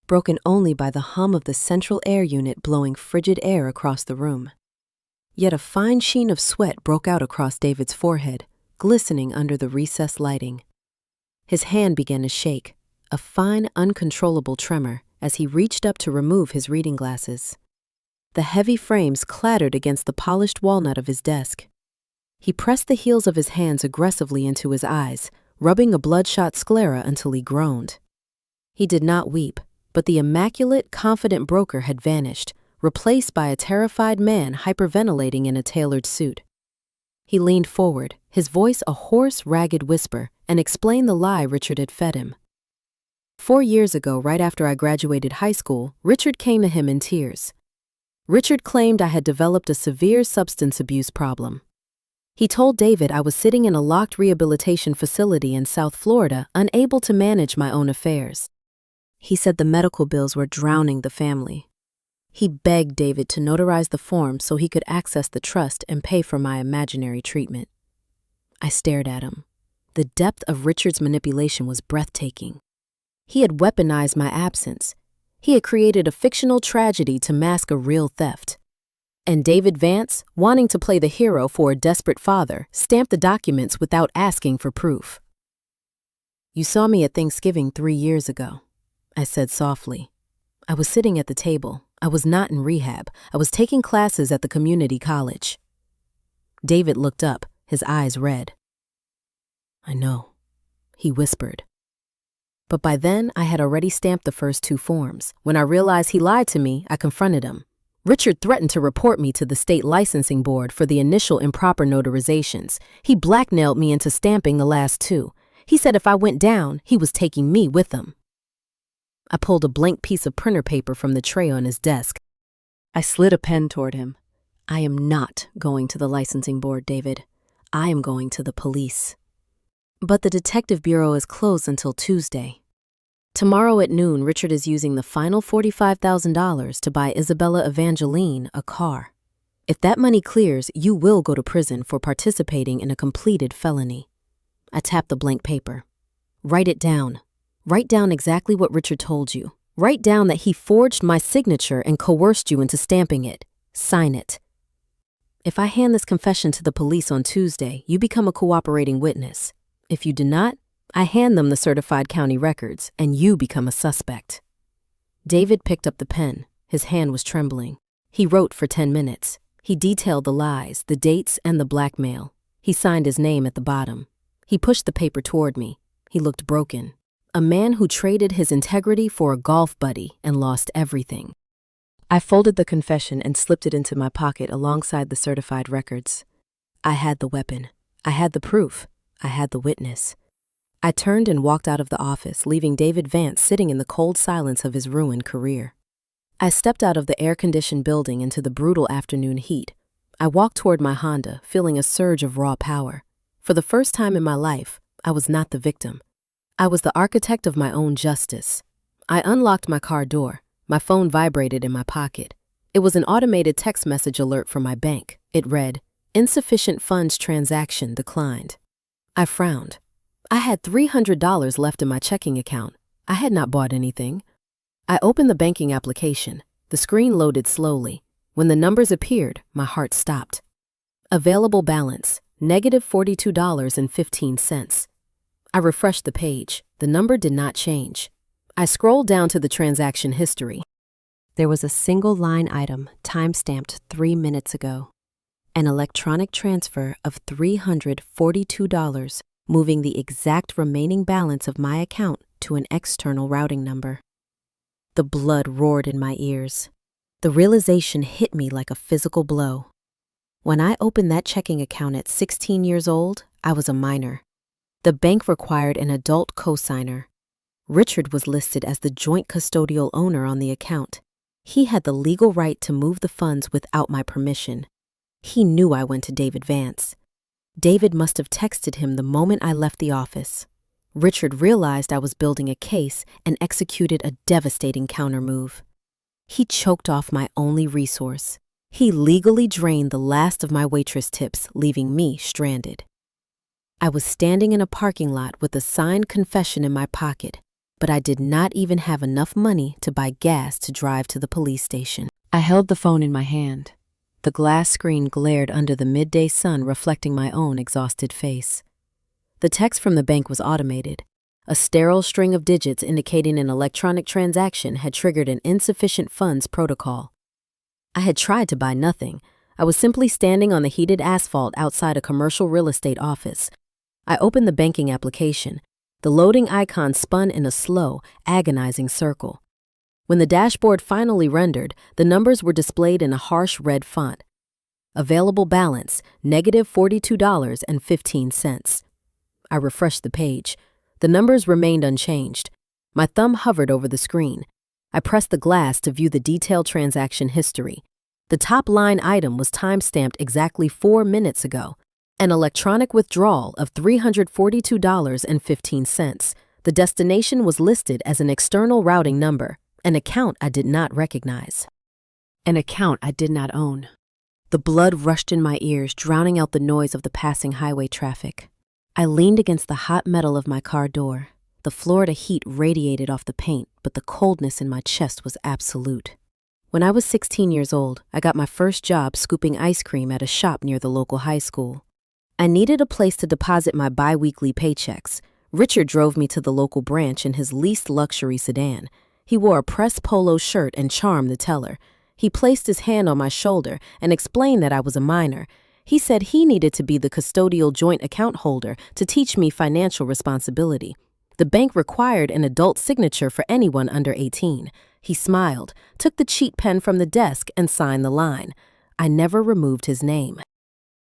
broken only by the hum of the central air unit blowing frigid air across the room. Yet a fine sheen of sweat broke out across David's forehead, glistening under the recessed lighting. His hand began to shake, a fine, uncontrollable tremor, as he reached up to remove his reading glasses. The heavy frames clattered against the polished walnut of his desk. He pressed the heels of his hands aggressively into his eyes, rubbing a bloodshot sclera until he groaned. He did not weep, but the immaculate, confident broker had vanished, replaced by a terrified man hyperventilating in a tailored suit. He leaned forward, his voice a hoarse, ragged whisper, and explained the lie Richard had fed him. 4 years ago, right after I graduated high school, Richard came to him in tears. Richard claimed I had developed a severe substance abuse problem. He told David I was sitting in a locked rehabilitation facility in South Florida, unable to manage my own affairs. He said the medical bills were drowning the family. He begged David to notarize the form so he could access the trust and pay for my imaginary treatment. I stared at him. The depth of Richard's manipulation was breathtaking. He had weaponized my absence. He had created a fictional tragedy to mask a real theft. And David Vance, wanting to play the hero for a desperate father, stamped the documents without asking for proof. "You saw me at Thanksgiving 3 years ago," I said softly. I was sitting at the table. I was not in rehab. I was taking classes at the community college. David looked up, his eyes red. "I know," he whispered. But by then, I had already stamped the first 2 forms. When I realized he lied to me, I confronted him. Richard threatened to report me to the state licensing board for the initial improper notarizations. He blackmailed me into stamping the last 2. He said if I went down, he was taking me with him. I pulled a blank piece of printer paper from the tray on his desk. I slid a pen toward him. "I am not going to the licensing board, David. I am going to the police. But the detective bureau is closed until Tuesday. Tomorrow at noon, Richard is using the final $45,000 to buy Isabella Evangeline a car. If that money clears, you will go to prison for participating in a completed felony." I tapped the blank paper. "Write it down. Write down exactly what Richard told you. Write down that he forged my signature and coerced you into stamping it. Sign it. If I hand this confession to the police on Tuesday, you become a cooperating witness. If you do not, I hand them the certified county records, and you become a suspect." David picked up the pen. His hand was trembling. He wrote for 10 minutes. He detailed the lies, the dates, and the blackmail. He signed his name at the bottom. He pushed the paper toward me. He looked broken. A man who traded his integrity for a golf buddy and lost everything. I folded the confession and slipped it into my pocket alongside the certified records. I had the weapon. I had the proof. I had the witness. I turned and walked out of the office, leaving David Vance sitting in the cold silence of his ruined career. I stepped out of the air-conditioned building into the brutal afternoon heat. I walked toward my Honda, feeling a surge of raw power. For the first time in my life, I was not the victim. I was the architect of my own justice. I unlocked my car door. My phone vibrated in my pocket. It was an automated text message alert from my bank. It read, "Insufficient funds transaction declined." I frowned. I had $300 left in my checking account. I had not bought anything. I opened the banking application. The screen loaded slowly. When the numbers appeared, my heart stopped. Available balance, negative $42.15. I refreshed the page. The number did not change. I scrolled down to the transaction history. There was a single line item time-stamped 3 minutes ago. An electronic transfer of $342, moving the exact remaining balance of my account to an external routing number. The blood roared in my ears. The realization hit me like a physical blow. When I opened that checking account at 16 years old, I was a minor. The bank required an adult cosigner. Richard was listed as the joint custodial owner on the account. He had the legal right to move the funds without my permission. He knew I went to David Vance. David must have texted him the moment I left the office. Richard realized I was building a case and executed a devastating countermove. He choked off my only resource. He legally drained the last of my waitress tips, leaving me stranded. I was standing in a parking lot with a signed confession in my pocket, but I did not even have enough money to buy gas to drive to the police station. I held the phone in my hand. The glass screen glared under the midday sun, reflecting my own exhausted face. The text from the bank was automated. A sterile string of digits indicating an electronic transaction had triggered an insufficient funds protocol. I had tried to buy nothing. I was simply standing on the heated asphalt outside a commercial real estate office. I opened the banking application. The loading icon spun in a slow, agonizing circle. When the dashboard finally rendered, the numbers were displayed in a harsh red font. Available balance, -$42.15. I refreshed the page. The numbers remained unchanged. My thumb hovered over the screen. I pressed the glass to view the detailed transaction history. The top line item was time-stamped exactly 4 minutes ago. An electronic withdrawal of $342.15. The destination was listed as an external routing number, an account I did not recognize. An account I did not own. The blood rushed in my ears, drowning out the noise of the passing highway traffic. I leaned against the hot metal of my car door. The Florida heat radiated off the paint, but the coldness in my chest was absolute. When I was 16 years old, I got my first job scooping ice cream at a shop near the local high school. I needed a place to deposit my bi-weekly paychecks. Richard drove me to the local branch in his least luxury sedan. He wore a pressed polo shirt and charmed the teller. He placed his hand on my shoulder and explained that I was a minor. He said he needed to be the custodial joint account holder to teach me financial responsibility. The bank required an adult signature for anyone under 18. He smiled, took the cheat pen from the desk, and signed the line. I never removed his name.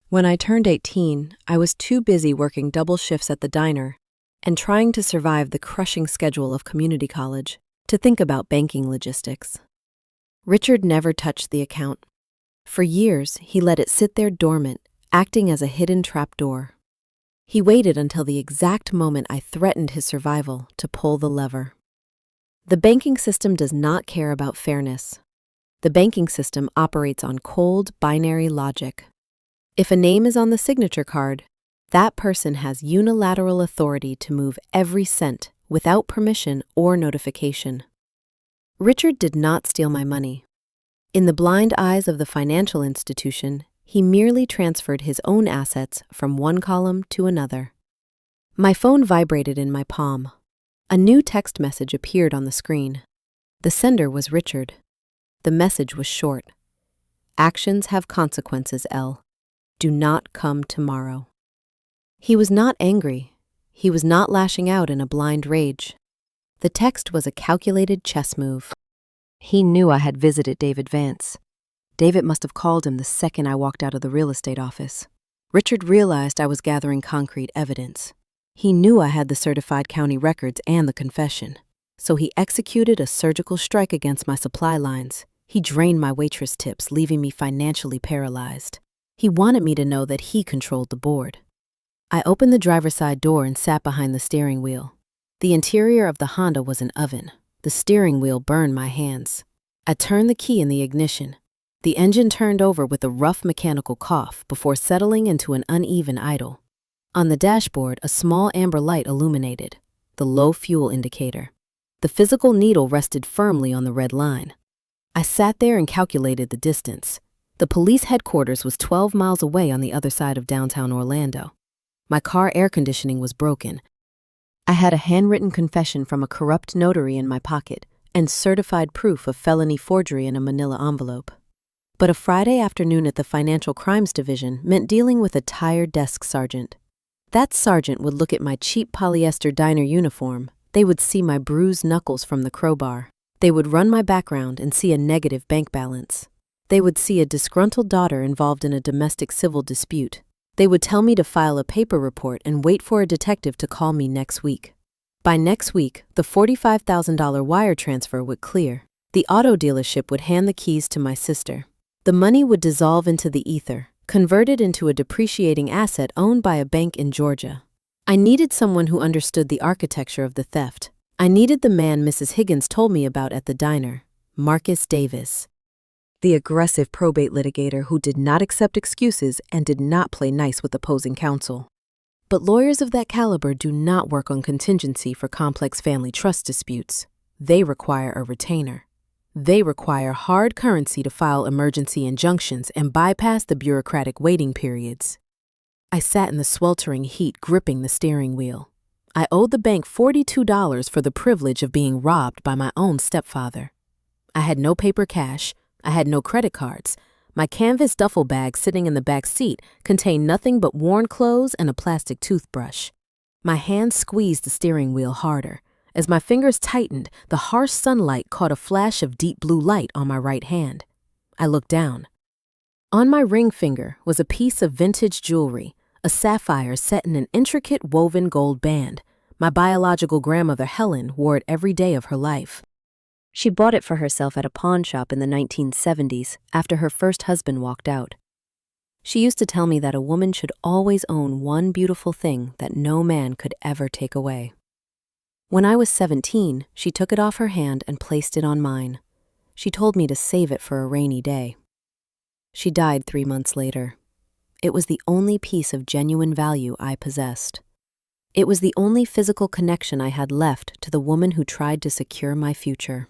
When I turned 18, I was too busy working double shifts at the diner and trying to survive the crushing schedule of community college to think about banking logistics. Richard never touched the account. For years, he let it sit there dormant, acting as a hidden trapdoor. He waited until the exact moment I threatened his survival to pull the lever. The banking system does not care about fairness. The banking system operates on cold, binary logic. If a name is on the signature card, that person has unilateral authority to move every cent without permission or notification. Richard did not steal my money. In the blind eyes of the financial institution, he merely transferred his own assets from one column to another. My phone vibrated in my palm. A new text message appeared on the screen. The sender was Richard. The message was short. Actions have consequences, L. Do not come tomorrow. He was not angry. He was not lashing out in a blind rage. The text was a calculated chess move. He knew I had visited David Vance. David must have called him the second I walked out of the real estate office. Richard realized I was gathering concrete evidence. He knew I had the certified county records and the confession. So he executed a surgical strike against my supply lines. He drained my waitress tips, leaving me financially paralyzed. He wanted me to know that he controlled the board. I opened the driver's side door and sat behind the steering wheel. The interior of the Honda was an oven. The steering wheel burned my hands. I turned the key in the ignition. The engine turned over with a rough mechanical cough before settling into an uneven idle. On the dashboard, a small amber light illuminated, the low fuel indicator. The physical needle rested firmly on the red line. I sat there and calculated the distance. The police headquarters was 12 miles away on the other side of downtown Orlando. My car air conditioning was broken. I had a handwritten confession from a corrupt notary in my pocket and certified proof of felony forgery in a manila envelope. But a Friday afternoon at the Financial Crimes Division meant dealing with a tired desk sergeant. That sergeant would look at my cheap polyester diner uniform. They would see my bruised knuckles from the crowbar. They would run my background and see a negative bank balance. They would see a disgruntled daughter involved in a domestic civil dispute. They would tell me to file a paper report and wait for a detective to call me next week. By next week, the $45,000 wire transfer would clear. The auto dealership would hand the keys to my sister. The money would dissolve into the ether, converted into a depreciating asset owned by a bank in Georgia. I needed someone who understood the architecture of the theft. I needed the man Mrs. Higgins told me about at the diner, Marcus Davis. The aggressive probate litigator who did not accept excuses and did not play nice with opposing counsel. But lawyers of that caliber do not work on contingency for complex family trust disputes. They require a retainer. They require hard currency to file emergency injunctions and bypass the bureaucratic waiting periods. I sat in the sweltering heat gripping the steering wheel. I owed the bank $42 for the privilege of being robbed by my own stepfather. I had no paper cash. I had no credit cards. My canvas duffel bag sitting in the back seat contained nothing but worn clothes and a plastic toothbrush. My hands squeezed the steering wheel harder. As my fingers tightened, the harsh sunlight caught a flash of deep blue light on my right hand. I looked down. On my ring finger was a piece of vintage jewelry, a sapphire set in an intricate woven gold band. My biological grandmother Helen wore it every day of her life. She bought it for herself at a pawn shop in the 1970s after her first husband walked out. She used to tell me that a woman should always own one beautiful thing that no man could ever take away. When I was 17, she took it off her hand and placed it on mine. She told me to save it for a rainy day. She died 3 months later. It was the only piece of genuine value I possessed. It was the only physical connection I had left to the woman who tried to secure my future.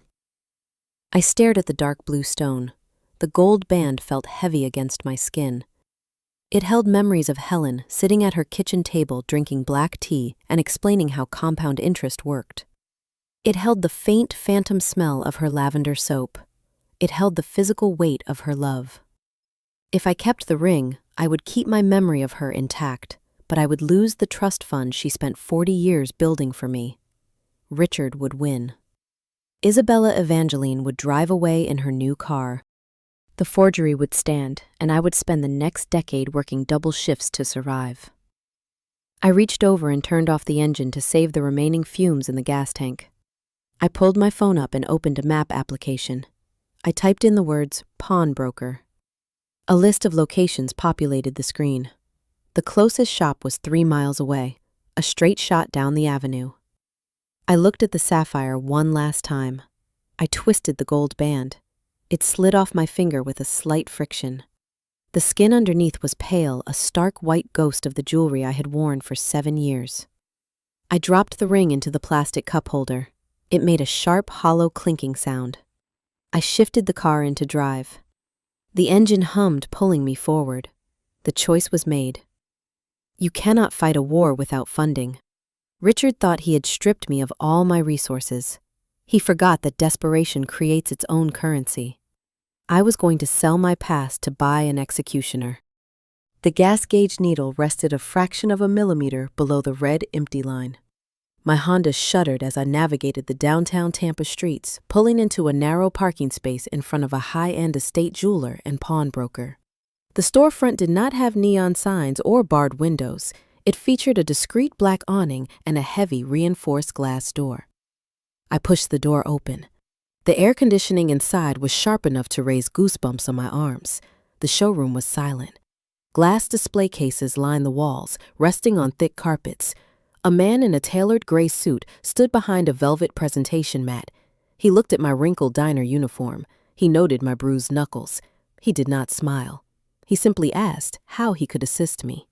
I stared at the dark blue stone. The gold band felt heavy against my skin. It held memories of Helen sitting at her kitchen table drinking black tea and explaining how compound interest worked. It held the faint phantom smell of her lavender soap. It held the physical weight of her love. If I kept the ring, I would keep my memory of her intact, but I would lose the trust fund she spent 40 years building for me. Richard would win. Isabella Evangeline would drive away in her new car. The forgery would stand, and I would spend the next decade working double shifts to survive. I reached over and turned off the engine to save the remaining fumes in the gas tank. I pulled my phone up and opened a map application. I typed in the words, pawnbroker. A list of locations populated the screen. The closest shop was 3 miles away, a straight shot down the avenue. I looked at the sapphire one last time. I twisted the gold band. It slid off my finger with a slight friction. The skin underneath was pale, a stark white ghost of the jewelry I had worn for 7 years. I dropped the ring into the plastic cup holder. It made a sharp, hollow clinking sound. I shifted the car into drive. The engine hummed, pulling me forward. The choice was made. You cannot fight a war without funding. Richard thought he had stripped me of all my resources. He forgot that desperation creates its own currency. I was going to sell my past to buy an executioner. The gas gauge needle rested a fraction of a millimeter below the red empty line. My Honda shuddered as I navigated the downtown Tampa streets, pulling into a narrow parking space in front of a high-end estate jeweler and pawnbroker. The storefront did not have neon signs or barred windows. It featured a discreet black awning and a heavy reinforced glass door. I pushed the door open. The air conditioning inside was sharp enough to raise goosebumps on my arms. The showroom was silent. Glass display cases lined the walls, resting on thick carpets. A man in a tailored gray suit stood behind a velvet presentation mat. He looked at my wrinkled diner uniform. He noted my bruised knuckles. He did not smile. He simply asked how he could assist me.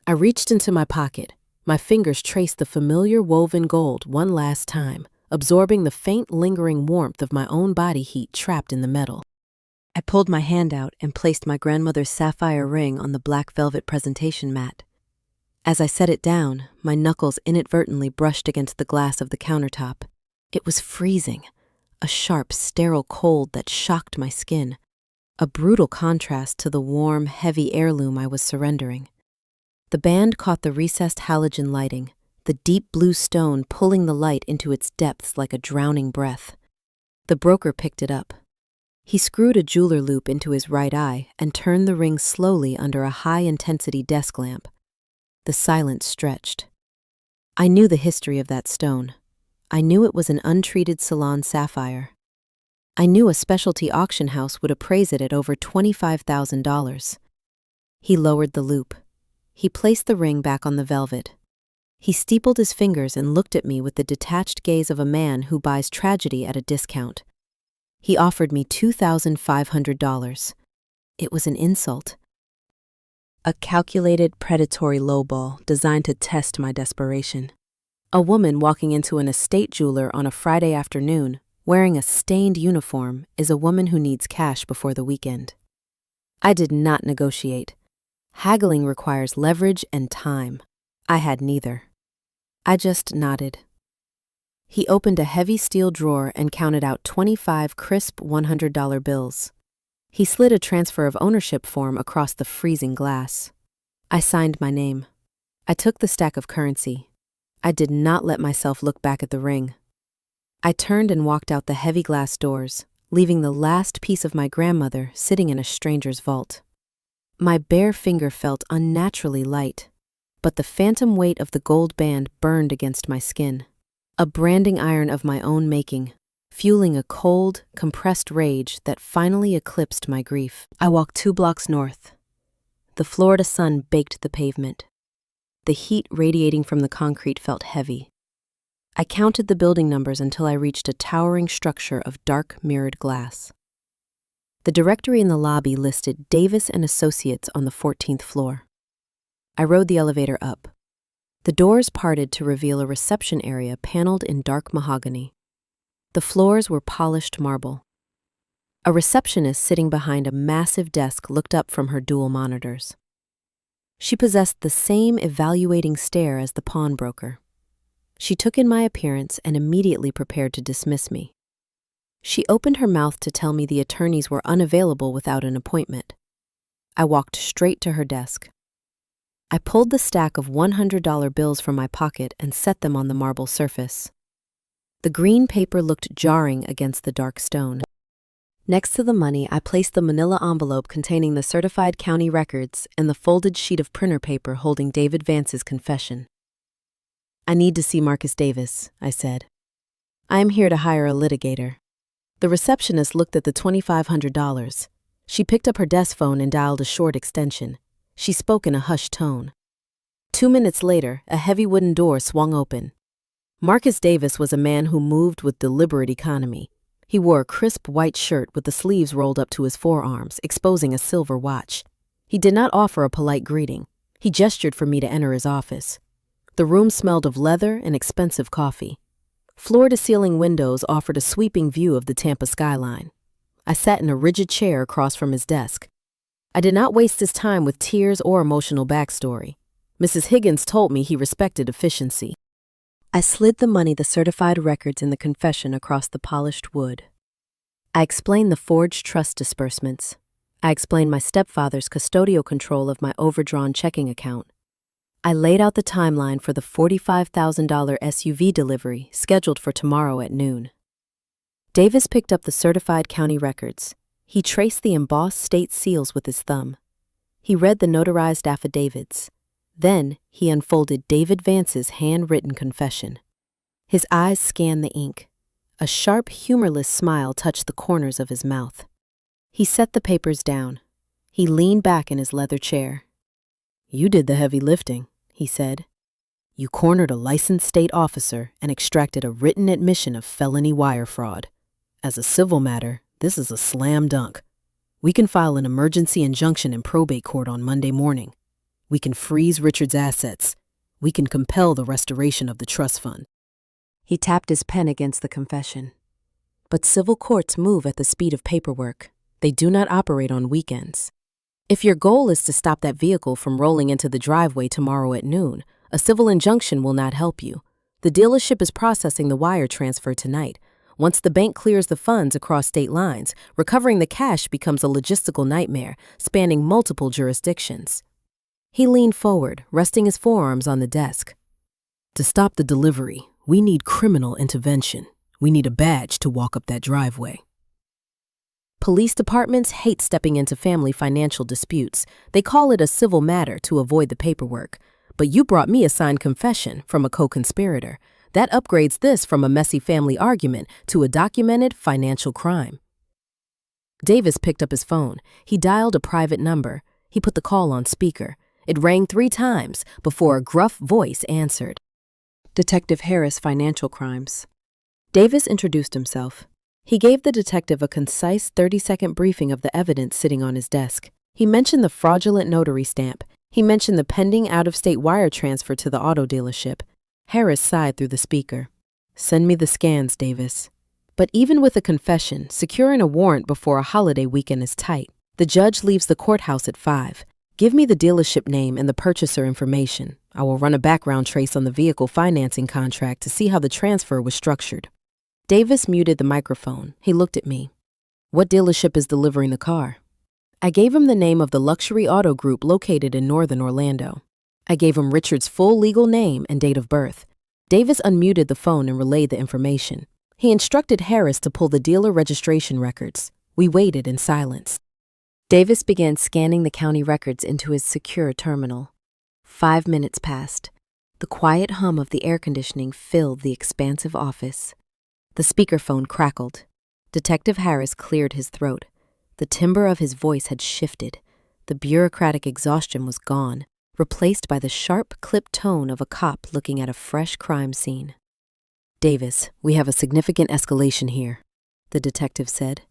I reached into my pocket. My fingers traced the familiar woven gold one last time, absorbing the faint lingering warmth of my own body heat trapped in the metal. I pulled my hand out and placed my grandmother's sapphire ring on the black velvet presentation mat. As I set it down, my knuckles inadvertently brushed against the glass of the countertop. It was freezing, a sharp, sterile cold that shocked my skin, a brutal contrast to the warm, heavy heirloom I was surrendering. The band caught the recessed halogen lighting, the deep blue stone pulling the light into its depths like a drowning breath. The broker picked it up. He screwed a jeweler loop into his right eye and turned the ring slowly under a high-intensity desk lamp. The silence stretched. I knew the history of that stone. I knew it was an untreated Ceylon sapphire. I knew a specialty auction house would appraise it at over $25,000. He lowered the loop. He placed the ring back on the velvet. He steepled his fingers and looked at me with the detached gaze of a man who buys tragedy at a discount. He offered me $2,500. It was an insult. A calculated, predatory lowball designed to test my desperation. A woman walking into an estate jeweler on a Friday afternoon, wearing a stained uniform, is a woman who needs cash before the weekend. I did not negotiate. Haggling requires leverage and time. I had neither. I just nodded. He opened a heavy steel drawer and counted out 25 crisp $100 bills. He slid a transfer of ownership form across the freezing glass. I signed my name. I took the stack of currency. I did not let myself look back at the ring. I turned and walked out the heavy glass doors, leaving the last piece of my grandmother sitting in a stranger's vault. My bare finger felt unnaturally light, but the phantom weight of the gold band burned against my skin. A branding iron of my own making, fueling a cold, compressed rage that finally eclipsed my grief. I walked 2 blocks north. The Florida sun baked the pavement. The heat radiating from the concrete felt heavy. I counted the building numbers until I reached a towering structure of dark, mirrored glass. The directory in the lobby listed Davis & Associates on the 14th floor. I rode the elevator up. The doors parted to reveal a reception area paneled in dark mahogany. The floors were polished marble. A receptionist sitting behind a massive desk looked up from her dual monitors. She possessed the same evaluating stare as the pawnbroker. She took in my appearance and immediately prepared to dismiss me. She opened her mouth to tell me the attorneys were unavailable without an appointment. I walked straight to her desk. I pulled the stack of $100 bills from my pocket and set them on the marble surface. The green paper looked jarring against the dark stone. Next to the money, I placed the manila envelope containing the certified county records and the folded sheet of printer paper holding David Vance's confession. "I need to see Marcus Davis," I said. "I am here to hire a litigator." The receptionist looked at the $2,500. She picked up her desk phone and dialed a short extension. She spoke in a hushed tone. 2 minutes later, a heavy wooden door swung open. Marcus Davis was a man who moved with deliberate economy. He wore a crisp white shirt with the sleeves rolled up to his forearms, exposing a silver watch. He did not offer a polite greeting. He gestured for me to enter his office. The room smelled of leather and expensive coffee. Floor-to-ceiling windows offered a sweeping view of the Tampa skyline. I sat in a rigid chair across from his desk. I did not waste his time with tears or emotional backstory. Mrs. Higgins told me he respected efficiency. I slid the certified records in the confession across the polished wood. I explained the forged trust disbursements. I explained my stepfather's custodial control of my overdrawn checking account. I laid out the timeline for the $45,000 SUV delivery scheduled for tomorrow at noon. Davis picked up the certified county records. He traced the embossed state seals with his thumb. He read the notarized affidavits. Then he unfolded David Vance's handwritten confession. His eyes scanned the ink. A sharp, humorless smile touched the corners of his mouth. He set the papers down. He leaned back in his leather chair. "You did the heavy lifting," he said. "You cornered a licensed state officer and extracted a written admission of felony wire fraud. As a civil matter, this is a slam dunk. We can file an emergency injunction in probate court on Monday morning. We can freeze Richard's assets. We can compel the restoration of the trust fund." He tapped his pen against the confession. But civil courts move at the speed of paperwork. They do not operate on weekends. If your goal is to stop that vehicle from rolling into the driveway tomorrow at noon, a civil injunction will not help you. The dealership is processing the wire transfer tonight. Once the bank clears the funds across state lines, recovering the cash becomes a logistical nightmare, spanning multiple jurisdictions. He leaned forward, resting his forearms on the desk. "To stop the delivery, we need criminal intervention. We need a badge to walk up that driveway." Police departments hate stepping into family financial disputes. They call it a civil matter to avoid the paperwork. But you brought me a signed confession from a co-conspirator. That upgrades this from a messy family argument to a documented financial crime. Davis picked up his phone. He dialed a private number. He put the call on speaker. It rang 3 times before a gruff voice answered. Detective Harris, Financial Crimes. Davis introduced himself. He gave the detective a concise 30-second briefing of the evidence sitting on his desk. He mentioned the fraudulent notary stamp. He mentioned the pending out-of-state wire transfer to the auto dealership. Harris sighed through the speaker. Send me the scans, Davis. But even with a confession, securing a warrant before a holiday weekend is tight. The judge leaves the courthouse at 5. Give me the dealership name and the purchaser information. I will run a background trace on the vehicle financing contract to see how the transfer was structured. Davis muted the microphone. He looked at me. What dealership is delivering the car? I gave him the name of the luxury auto group located in northern Orlando. I gave him Richard's full legal name and date of birth. Davis unmuted the phone and relayed the information. He instructed Harris to pull the dealer registration records. We waited in silence. Davis began scanning the county records into his secure terminal. 5 minutes passed. The quiet hum of the air conditioning filled the expansive office. The speakerphone crackled. Detective Harris cleared his throat. The timbre of his voice had shifted. The bureaucratic exhaustion was gone, replaced by the sharp, clipped tone of a cop looking at a fresh crime scene. Davis, we have a significant escalation here, the detective said.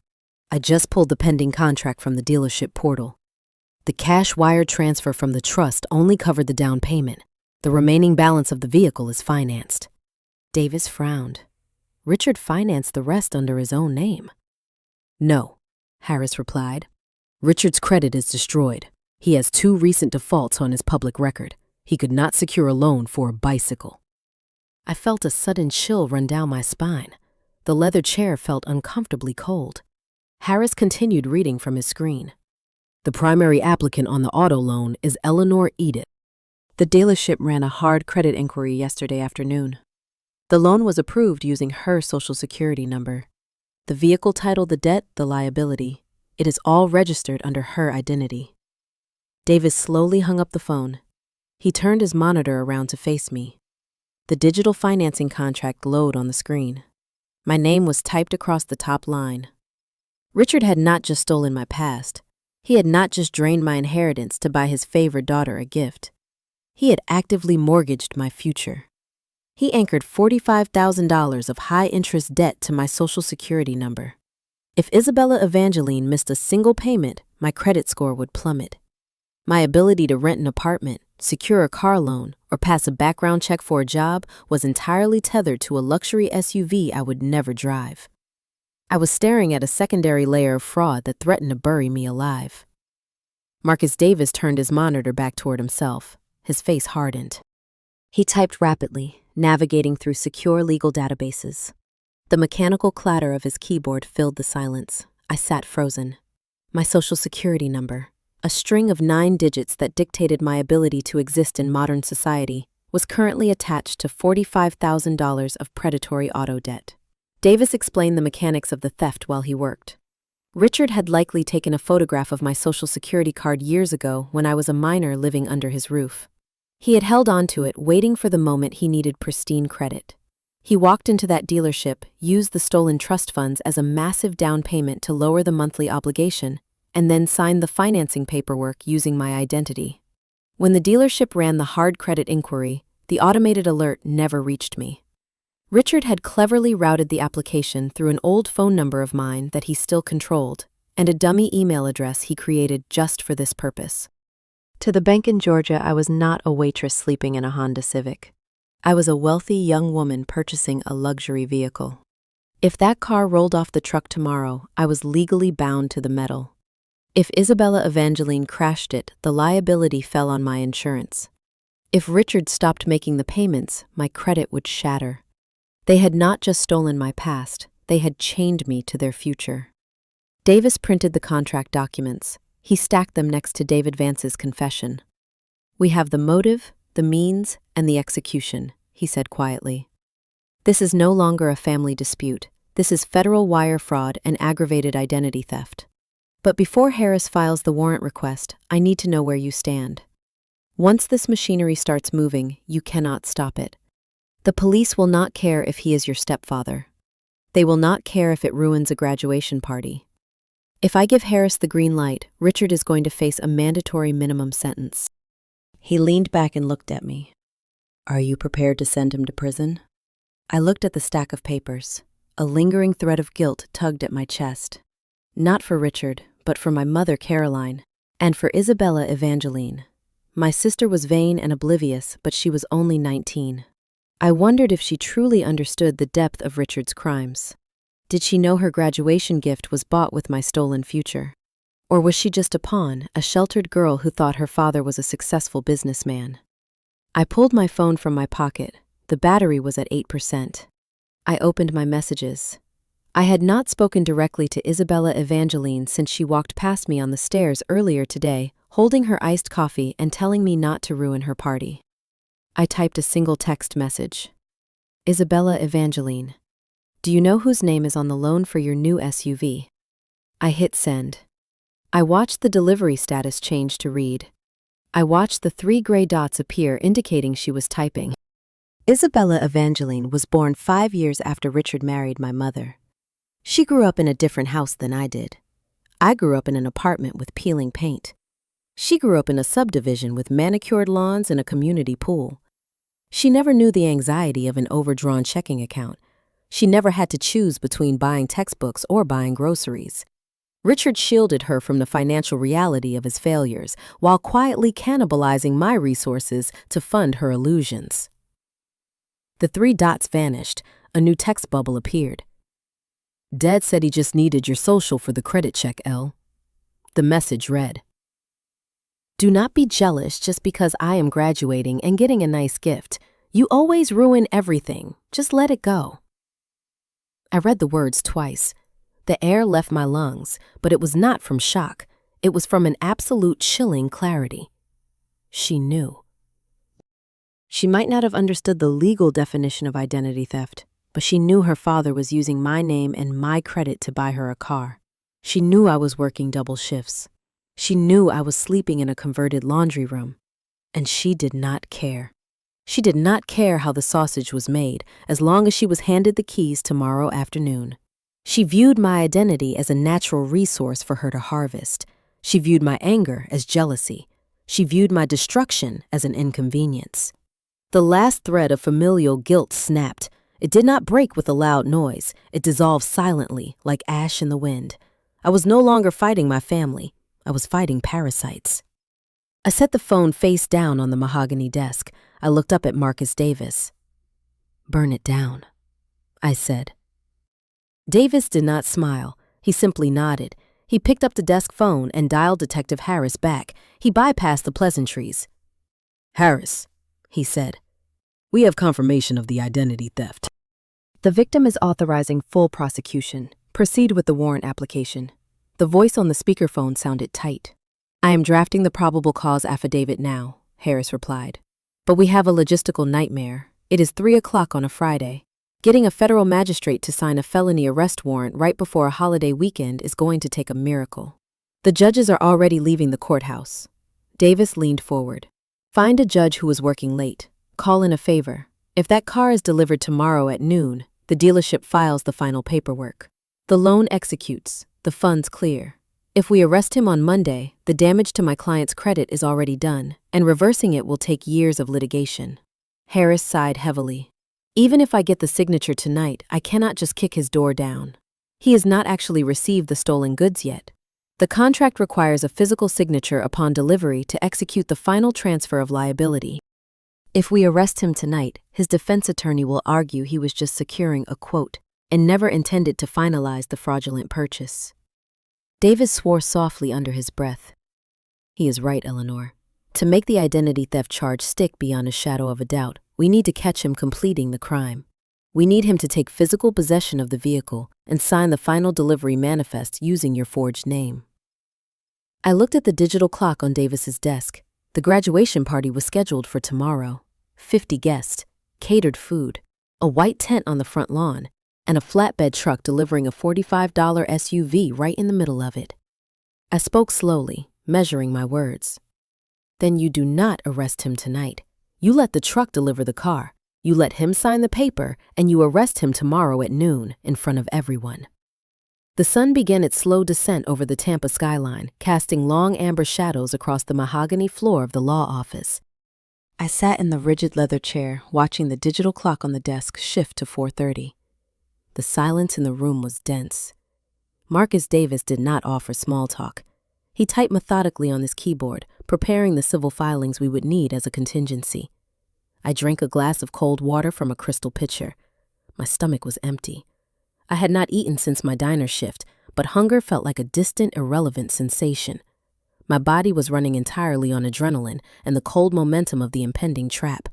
I just pulled the pending contract from the dealership portal. The cash wire transfer from the trust only covered the down payment. The remaining balance of the vehicle is financed. Davis frowned. Richard financed the rest under his own name. No, Harris replied. Richard's credit is destroyed. He has 2 recent defaults on his public record. He could not secure a loan for a bicycle. I felt a sudden chill run down my spine. The leather chair felt uncomfortably cold. Harris continued reading from his screen. The primary applicant on the auto loan is Eleanor Edith. The dealership ran a hard credit inquiry yesterday afternoon. The loan was approved using her Social Security number. The vehicle titled the debt, the liability. It is all registered under her identity. Davis slowly hung up the phone. He turned his monitor around to face me. The digital financing contract glowed on the screen. My name was typed across the top line. Richard had not just stolen my past. He had not just drained my inheritance to buy his favorite daughter a gift. He had actively mortgaged my future. He anchored $45,000 of high-interest debt to my Social Security number. If Isabella Evangeline missed a single payment, my credit score would plummet. My ability to rent an apartment, secure a car loan, or pass a background check for a job was entirely tethered to a luxury SUV I would never drive. I was staring at a secondary layer of fraud that threatened to bury me alive. Marcus Davis turned his monitor back toward himself. His face hardened. He typed rapidly, navigating through secure legal databases. The mechanical clatter of his keyboard filled the silence. I sat frozen. My Social Security number, a string of 9 digits that dictated my ability to exist in modern society, was currently attached to $45,000 of predatory auto debt. Davis explained the mechanics of the theft while he worked. Richard had likely taken a photograph of my Social Security card years ago when I was a minor living under his roof. He had held on to it, waiting for the moment he needed pristine credit. He walked into that dealership, used the stolen trust funds as a massive down payment to lower the monthly obligation, and then signed the financing paperwork using my identity. When the dealership ran the hard credit inquiry, the automated alert never reached me. Richard had cleverly routed the application through an old phone number of mine that he still controlled, and a dummy email address he created just for this purpose. To the bank in Georgia, I was not a waitress sleeping in a Honda Civic. I was a wealthy young woman purchasing a luxury vehicle. If that car rolled off the truck tomorrow, I was legally bound to the metal. If Isabella Evangeline crashed it, the liability fell on my insurance. If Richard stopped making the payments, my credit would shatter. They had not just stolen my past, they had chained me to their future. Davis printed the contract documents. He stacked them next to David Vance's confession. We have the motive, the means, and the execution, he said quietly. This is no longer a family dispute. This is federal wire fraud and aggravated identity theft. But before Harris files the warrant request, I need to know where you stand. Once this machinery starts moving, you cannot stop it. The police will not care if he is your stepfather. They will not care if it ruins a graduation party. If I give Harris the green light, Richard is going to face a mandatory minimum sentence. He leaned back and looked at me. Are you prepared to send him to prison? I looked at the stack of papers. A lingering thread of guilt tugged at my chest. Not for Richard, but for my mother, Caroline, and for Isabella Evangeline. My sister was vain and oblivious, but she was only 19. I wondered if she truly understood the depth of Richard's crimes. Did she know her graduation gift was bought with my stolen future? Or was she just a pawn, a sheltered girl who thought her father was a successful businessman? I pulled my phone from my pocket. The battery was at 8%. I opened my messages. I had not spoken directly to Isabella Evangeline since she walked past me on the stairs earlier today, holding her iced coffee and telling me not to ruin her party. I typed a single text message. Isabella Evangeline, do you know whose name is on the loan for your new SUV? I hit send. I watched the delivery status change to read. I watched the 3 gray dots appear indicating she was typing. Isabella Evangeline was born 5 years after Richard married my mother. She grew up in a different house than I did. I grew up in an apartment with peeling paint. She grew up in a subdivision with manicured lawns and a community pool. She never knew the anxiety of an overdrawn checking account. She never had to choose between buying textbooks or buying groceries. Richard shielded her from the financial reality of his failures while quietly cannibalizing my resources to fund her illusions. The 3 dots vanished. A new text bubble appeared. Dad said he just needed your social for the credit check, Elle. The message read, do not be jealous just because I am graduating and getting a nice gift. You always ruin everything. Just let it go. I read the words twice. The air left my lungs, but it was not from shock. It was from an absolute chilling clarity. She knew. She might not have understood the legal definition of identity theft, but she knew her father was using my name and my credit to buy her a car. She knew I was working double shifts. She knew I was sleeping in a converted laundry room. And she did not care. She did not care how the sausage was made, as long as she was handed the keys tomorrow afternoon. She viewed my identity as a natural resource for her to harvest. She viewed my anger as jealousy. She viewed my destruction as an inconvenience. The last thread of familial guilt snapped. It did not break with a loud noise. It dissolved silently, like ash in the wind. I was no longer fighting my family. I was fighting parasites. I set the phone face down on the mahogany desk. I looked up at Marcus Davis. Burn it down, I said. Davis did not smile. He simply nodded. He picked up the desk phone and dialed Detective Harris back. He bypassed the pleasantries. Harris, he said, we have confirmation of the identity theft. The victim is authorizing full prosecution. Proceed with the warrant application. The voice on the speakerphone sounded tight. I am drafting the probable cause affidavit now, Harris replied. But we have a logistical nightmare. It is 3 o'clock on a Friday. Getting a federal magistrate to sign a felony arrest warrant right before a holiday weekend is going to take a miracle. The judges are already leaving the courthouse. Davis leaned forward. Find a judge who is working late. Call in a favor. If that car is delivered tomorrow at noon, the dealership files the final paperwork. The loan executes. The funds clear. If we arrest him on Monday, the damage to my client's credit is already done, and reversing it will take years of litigation. Harris sighed heavily. Even if I get the signature tonight, I cannot just kick his door down. He has not actually received the stolen goods yet. The contract requires a physical signature upon delivery to execute the final transfer of liability. If we arrest him tonight, his defense attorney will argue he was just securing a quote and never intended to finalize the fraudulent purchase. Davis swore softly under his breath. He is right, Eleanor. To make the identity theft charge stick beyond a shadow of a doubt, we need to catch him completing the crime. We need him to take physical possession of the vehicle and sign the final delivery manifest using your forged name. I looked at the digital clock on Davis's desk. The graduation party was scheduled for tomorrow. 50 guests, catered food, a white tent on the front lawn, and a flatbed truck delivering a $45 SUV right in the middle of it. I spoke slowly, measuring my words. Then you do not arrest him tonight. You let the truck deliver the car. You let him sign the paper, and you arrest him tomorrow at noon in front of everyone. The sun began its slow descent over the Tampa skyline, casting long amber shadows across the mahogany floor of the law office. I sat in the rigid leather chair, watching the digital clock on the desk shift to 4:30. The silence in the room was dense. Marcus Davis did not offer small talk. He typed methodically on his keyboard, preparing the civil filings we would need as a contingency. I drank a glass of cold water from a crystal pitcher. My stomach was empty. I had not eaten since my diner shift, but hunger felt like a distant, irrelevant sensation. My body was running entirely on adrenaline and the cold momentum of the impending trap.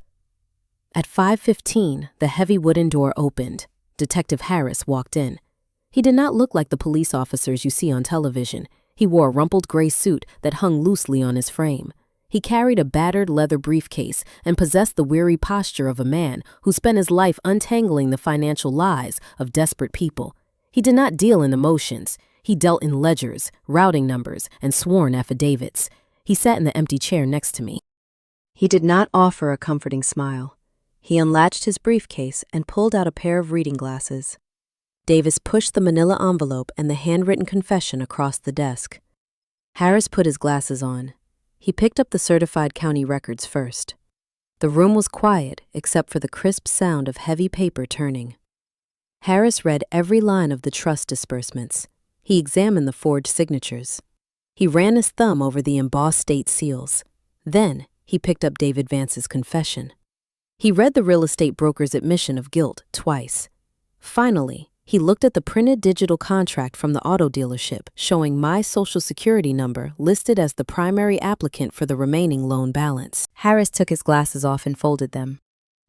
At 5:15, the heavy wooden door opened. Detective Harris walked in. He did not look like the police officers you see on television. He wore a rumpled gray suit that hung loosely on his frame. He carried a battered leather briefcase and possessed the weary posture of a man who spent his life untangling the financial lies of desperate people. He did not deal in emotions. He dealt in ledgers, routing numbers, and sworn affidavits. He sat in the empty chair next to me. He did not offer a comforting smile. He unlatched his briefcase and pulled out a pair of reading glasses. Davis pushed the manila envelope and the handwritten confession across the desk. Harris put his glasses on. He picked up the certified county records first. The room was quiet except for the crisp sound of heavy paper turning. Harris read every line of the trust disbursements. He examined the forged signatures. He ran his thumb over the embossed state seals. Then he picked up David Vance's confession. He read the real estate broker's admission of guilt twice. Finally, he looked at the printed digital contract from the auto dealership showing my social security number listed as the primary applicant for the remaining loan balance. Harris took his glasses off and folded them.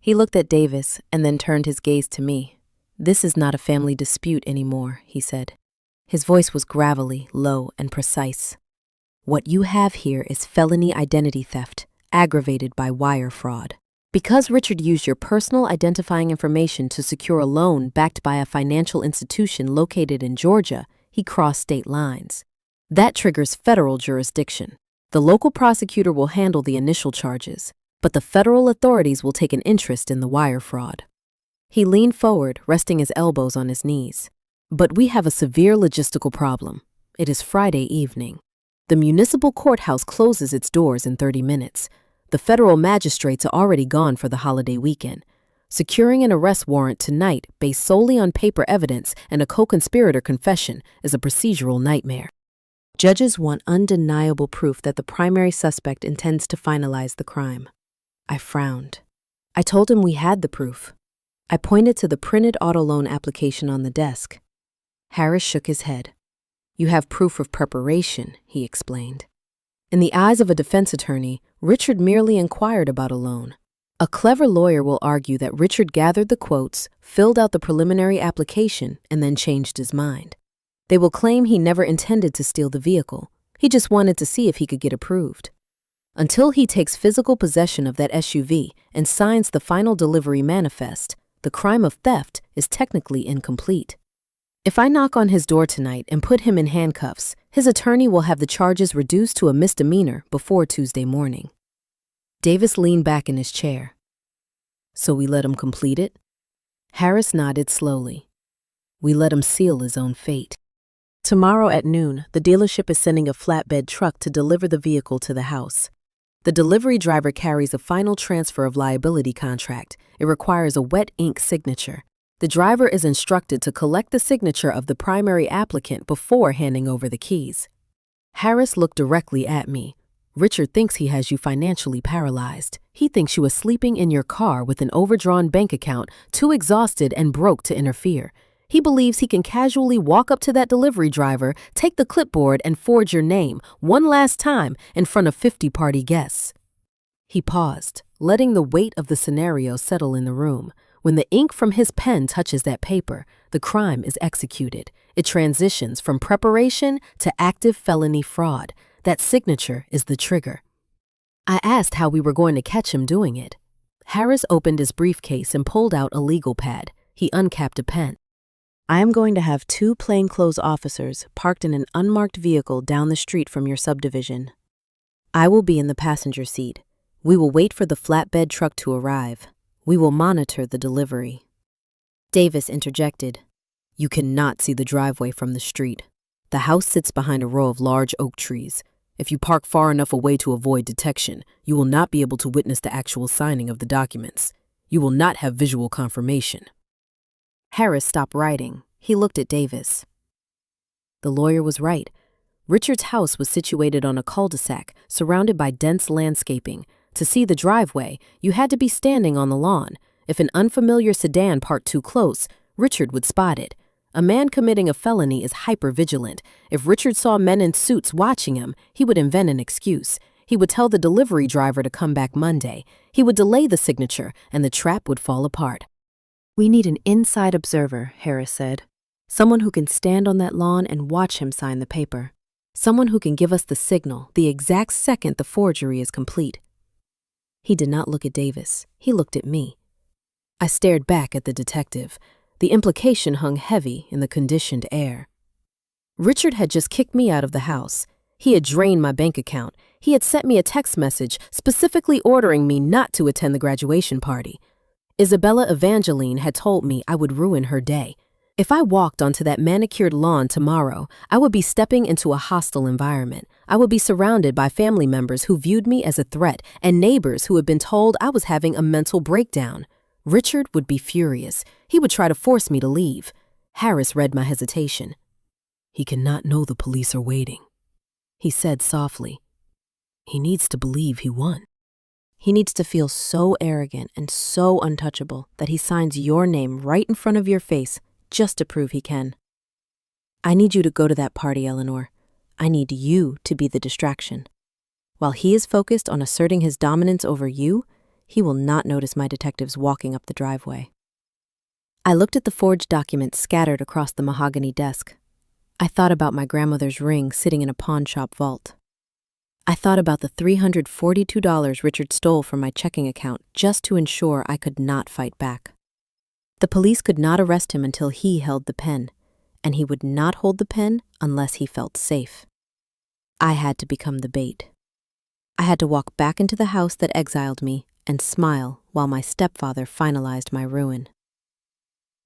He looked at Davis and then turned his gaze to me. "This is not a family dispute anymore," he said. His voice was gravelly, low, and precise. "What you have here is felony identity theft, aggravated by wire fraud. Because Richard used your personal identifying information to secure a loan backed by a financial institution located in Georgia, he crossed state lines. That triggers federal jurisdiction. The local prosecutor will handle the initial charges, but the federal authorities will take an interest in the wire fraud." He leaned forward, resting his elbows on his knees. "But we have a severe logistical problem. It is Friday evening. The municipal courthouse closes its doors in 30 minutes. The federal magistrates are already gone for the holiday weekend. Securing an arrest warrant tonight based solely on paper evidence and a co-conspirator confession is a procedural nightmare. Judges want undeniable proof that the primary suspect intends to finalize the crime." I frowned. I told him we had the proof. I pointed to the printed auto loan application on the desk. Harris shook his head. "You have proof of preparation," he explained. In the eyes of a defense attorney, Richard merely inquired about a loan. A clever lawyer will argue that Richard gathered the quotes, filled out the preliminary application, and then changed his mind. They will claim he never intended to steal the vehicle. He just wanted to see if he could get approved. Until he takes physical possession of that SUV and signs the final delivery manifest, the crime of theft is technically incomplete. If I knock on his door tonight and put him in handcuffs, his attorney will have the charges reduced to a misdemeanor before Tuesday morning. Davis leaned back in his chair. "So we let him complete it?" Harris nodded slowly. "We let him seal his own fate. Tomorrow at noon, the dealership is sending a flatbed truck to deliver the vehicle to the house. The delivery driver carries a final transfer of liability contract. It requires a wet ink signature. The driver is instructed to collect the signature of the primary applicant before handing over the keys." Harris looked directly at me. "Richard thinks he has you financially paralyzed. He thinks you are sleeping in your car with an overdrawn bank account, too exhausted and broke to interfere. He believes he can casually walk up to that delivery driver, take the clipboard, and forge your name one last time in front of 50 party guests." He paused, letting the weight of the scenario settle in the room. When the ink from his pen touches that paper, the crime is executed. It transitions from preparation to active felony fraud. That signature is the trigger. I asked how we were going to catch him doing it. Harris opened his briefcase and pulled out a legal pad. He uncapped a pen. "I am going to have 2 plainclothes officers parked in an unmarked vehicle down the street from your subdivision. I will be in the passenger seat. We will wait for the flatbed truck to arrive. We will monitor the delivery." Davis interjected. You cannot see the driveway from the street. The house sits behind a row of large oak trees. If you park far enough away to avoid detection, you will not be able to witness the actual signing of the documents. You will not have visual confirmation." Harris stopped writing. He looked at Davis. The lawyer was right. Richard's house was situated on a cul-de-sac, surrounded by dense landscaping. To see the driveway, you had to be standing on the lawn. If an unfamiliar sedan parked too close, Richard would spot it. A man committing a felony is hyper-vigilant. If Richard saw men in suits watching him, he would invent an excuse. He would tell the delivery driver to come back Monday. He would delay the signature, and the trap would fall apart. "We need an inside observer," Harris said. "Someone who can stand on that lawn and watch him sign the paper. Someone who can give us the signal the exact second the forgery is complete." He did not look at Davis. He looked at me. I stared back at the detective. The implication hung heavy in the conditioned air. Richard had just kicked me out of the house. He had drained my bank account. He had sent me a text message specifically ordering me not to attend the graduation party. Isabella Evangeline had told me I would ruin her day. If I walked onto that manicured lawn tomorrow, I would be stepping into a hostile environment. I would be surrounded by family members who viewed me as a threat and neighbors who had been told I was having a mental breakdown. Richard would be furious. He would try to force me to leave. Harris read my hesitation. "He cannot know the police are waiting," he said softly. "He needs to believe he won. He needs to feel so arrogant and so untouchable that he signs your name right in front of your face just to prove he can. I need you to go to that party, Eleanor. I need you to be the distraction. While he is focused on asserting his dominance over you, he will not notice my detectives walking up the driveway." I looked at the forged documents scattered across the mahogany desk. I thought about my grandmother's ring sitting in a pawn shop vault. I thought about the $342 Richard stole from my checking account just to ensure I could not fight back. The police could not arrest him until he held the pen, and he would not hold the pen unless he felt safe. I had to become the bait. I had to walk back into the house that exiled me and smile while my stepfather finalized my ruin.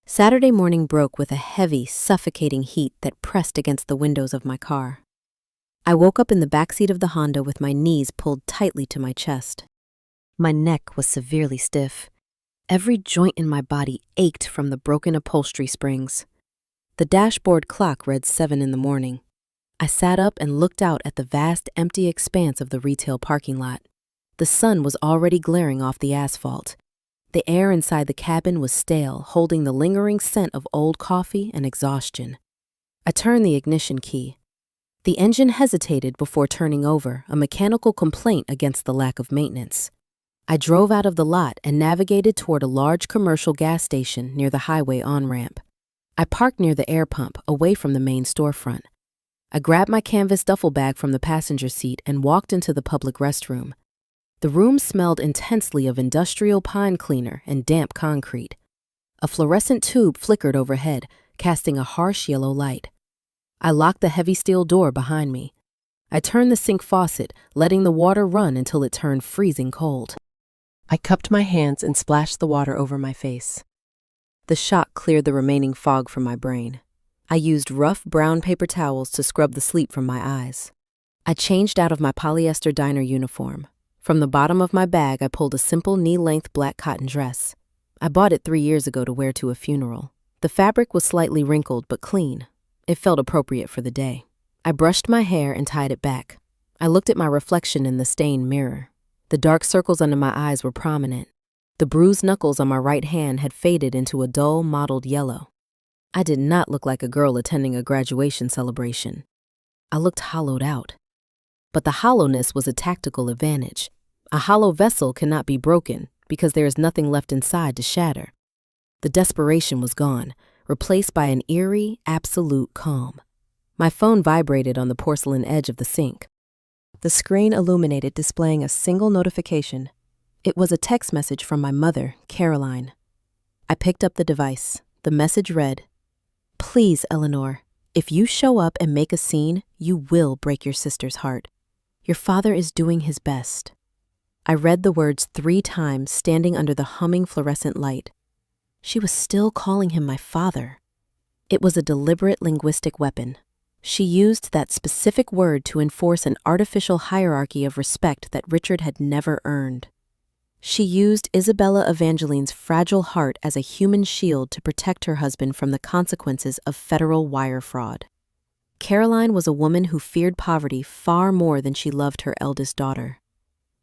Saturday morning broke with a heavy, suffocating heat that pressed against the windows of my car. I woke up in the backseat of the Honda with my knees pulled tightly to my chest. My neck was severely stiff. Every joint in my body ached from the broken upholstery springs. The dashboard clock read 7 in the morning. I sat up and looked out at the vast, empty expanse of the retail parking lot. The sun was already glaring off the asphalt. The air inside the cabin was stale, holding the lingering scent of old coffee and exhaustion. I turned the ignition key. The engine hesitated before turning over, a mechanical complaint against the lack of maintenance. I drove out of the lot and navigated toward a large commercial gas station near the highway on-ramp. I parked near the air pump, away from the main storefront. I grabbed my canvas duffel bag from the passenger seat and walked into the public restroom. The room smelled intensely of industrial pine cleaner and damp concrete. A fluorescent tube flickered overhead, casting a harsh yellow light. I locked the heavy steel door behind me. I turned the sink faucet, letting the water run until it turned freezing cold. I cupped my hands and splashed the water over my face. The shock cleared the remaining fog from my brain. I used rough brown paper towels to scrub the sleep from my eyes. I changed out of my polyester diner uniform. From the bottom of my bag, I pulled a simple knee-length black cotton dress. I bought it 3 years ago to wear to a funeral. The fabric was slightly wrinkled but clean. It felt appropriate for the day. I brushed my hair and tied it back. I looked at my reflection in the stained mirror. The dark circles under my eyes were prominent. The bruised knuckles on my right hand had faded into a dull, mottled yellow. I did not look like a girl attending a graduation celebration. I looked hollowed out. But the hollowness was a tactical advantage. A hollow vessel cannot be broken because there is nothing left inside to shatter. The desperation was gone, replaced by an eerie, absolute calm. My phone vibrated on the porcelain edge of the sink. The screen illuminated, displaying a single notification. It was a text message from my mother, Caroline. I picked up the device. The message read, "Please, Eleanor, if you show up and make a scene, you will break your sister's heart. Your father is doing his best." I read the words 3 times, standing under the humming fluorescent light. She was still calling him my father. It was a deliberate linguistic weapon. She used that specific word to enforce an artificial hierarchy of respect that Richard had never earned. She used Isabella Evangeline's fragile heart as a human shield to protect her husband from the consequences of federal wire fraud. Caroline was a woman who feared poverty far more than she loved her eldest daughter.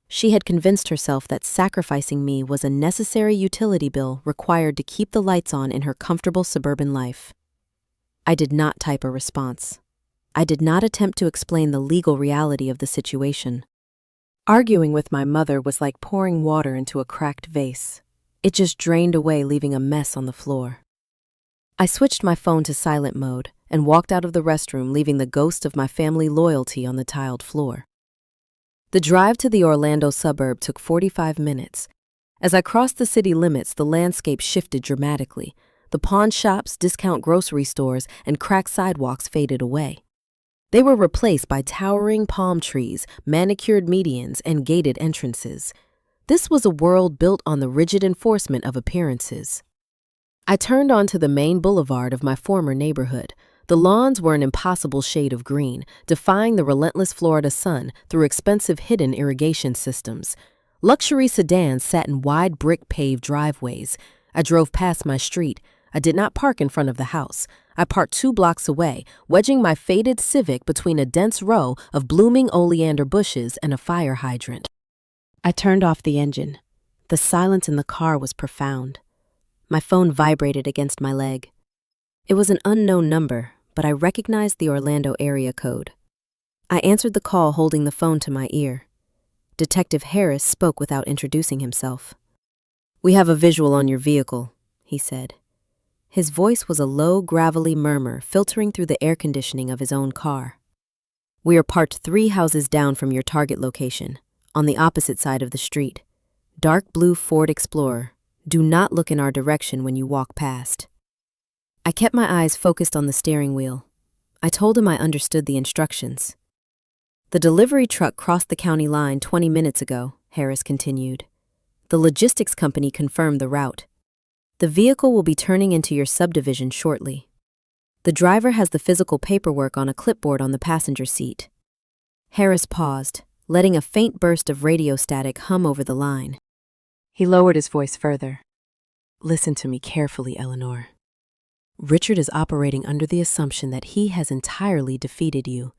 She had convinced herself that sacrificing me was a necessary utility bill required to keep the lights on in her comfortable suburban life. I did not type a response. I did not attempt to explain the legal reality of the situation. Arguing with my mother was like pouring water into a cracked vase. It just drained away, leaving a mess on the floor. I switched my phone to silent mode and walked out of the restroom, leaving the ghost of my family loyalty on the tiled floor. The drive to the Orlando suburb took 45 minutes. As I crossed the city limits, the landscape shifted dramatically. The pawn shops, discount grocery stores, and cracked sidewalks faded away. They were replaced by towering palm trees, manicured medians, and gated entrances. This was a world built on the rigid enforcement of appearances. I turned onto the main boulevard of my former neighborhood. The lawns were an impossible shade of green, defying the relentless Florida sun through expensive hidden irrigation systems. Luxury sedans sat in wide brick-paved driveways. I drove past my street. I did not park in front of the house. I parked 2 blocks away, wedging my faded Civic between a dense row of blooming oleander bushes and a fire hydrant. I turned off the engine. The silence in the car was profound. My phone vibrated against my leg. It was an unknown number, but I recognized the Orlando area code. I answered the call, holding the phone to my ear. Detective Harris spoke without introducing himself. "We have a visual on your vehicle," he said. His voice was a low, gravelly murmur filtering through the air conditioning of his own car. "We are parked 3 houses down from your target location, on the opposite side of the street. Dark blue Ford Explorer. Do not look in our direction when you walk past." I kept my eyes focused on the steering wheel. I told him I understood the instructions. "The delivery truck crossed the county line 20 minutes ago," Harris continued. "The logistics company confirmed the route. The vehicle will be turning into your subdivision shortly. The driver has the physical paperwork on a clipboard on the passenger seat." Harris paused, letting a faint burst of radio static hum over the line. He lowered his voice further. "Listen to me carefully, Eleanor. Richard is operating under the assumption that he has entirely defeated you.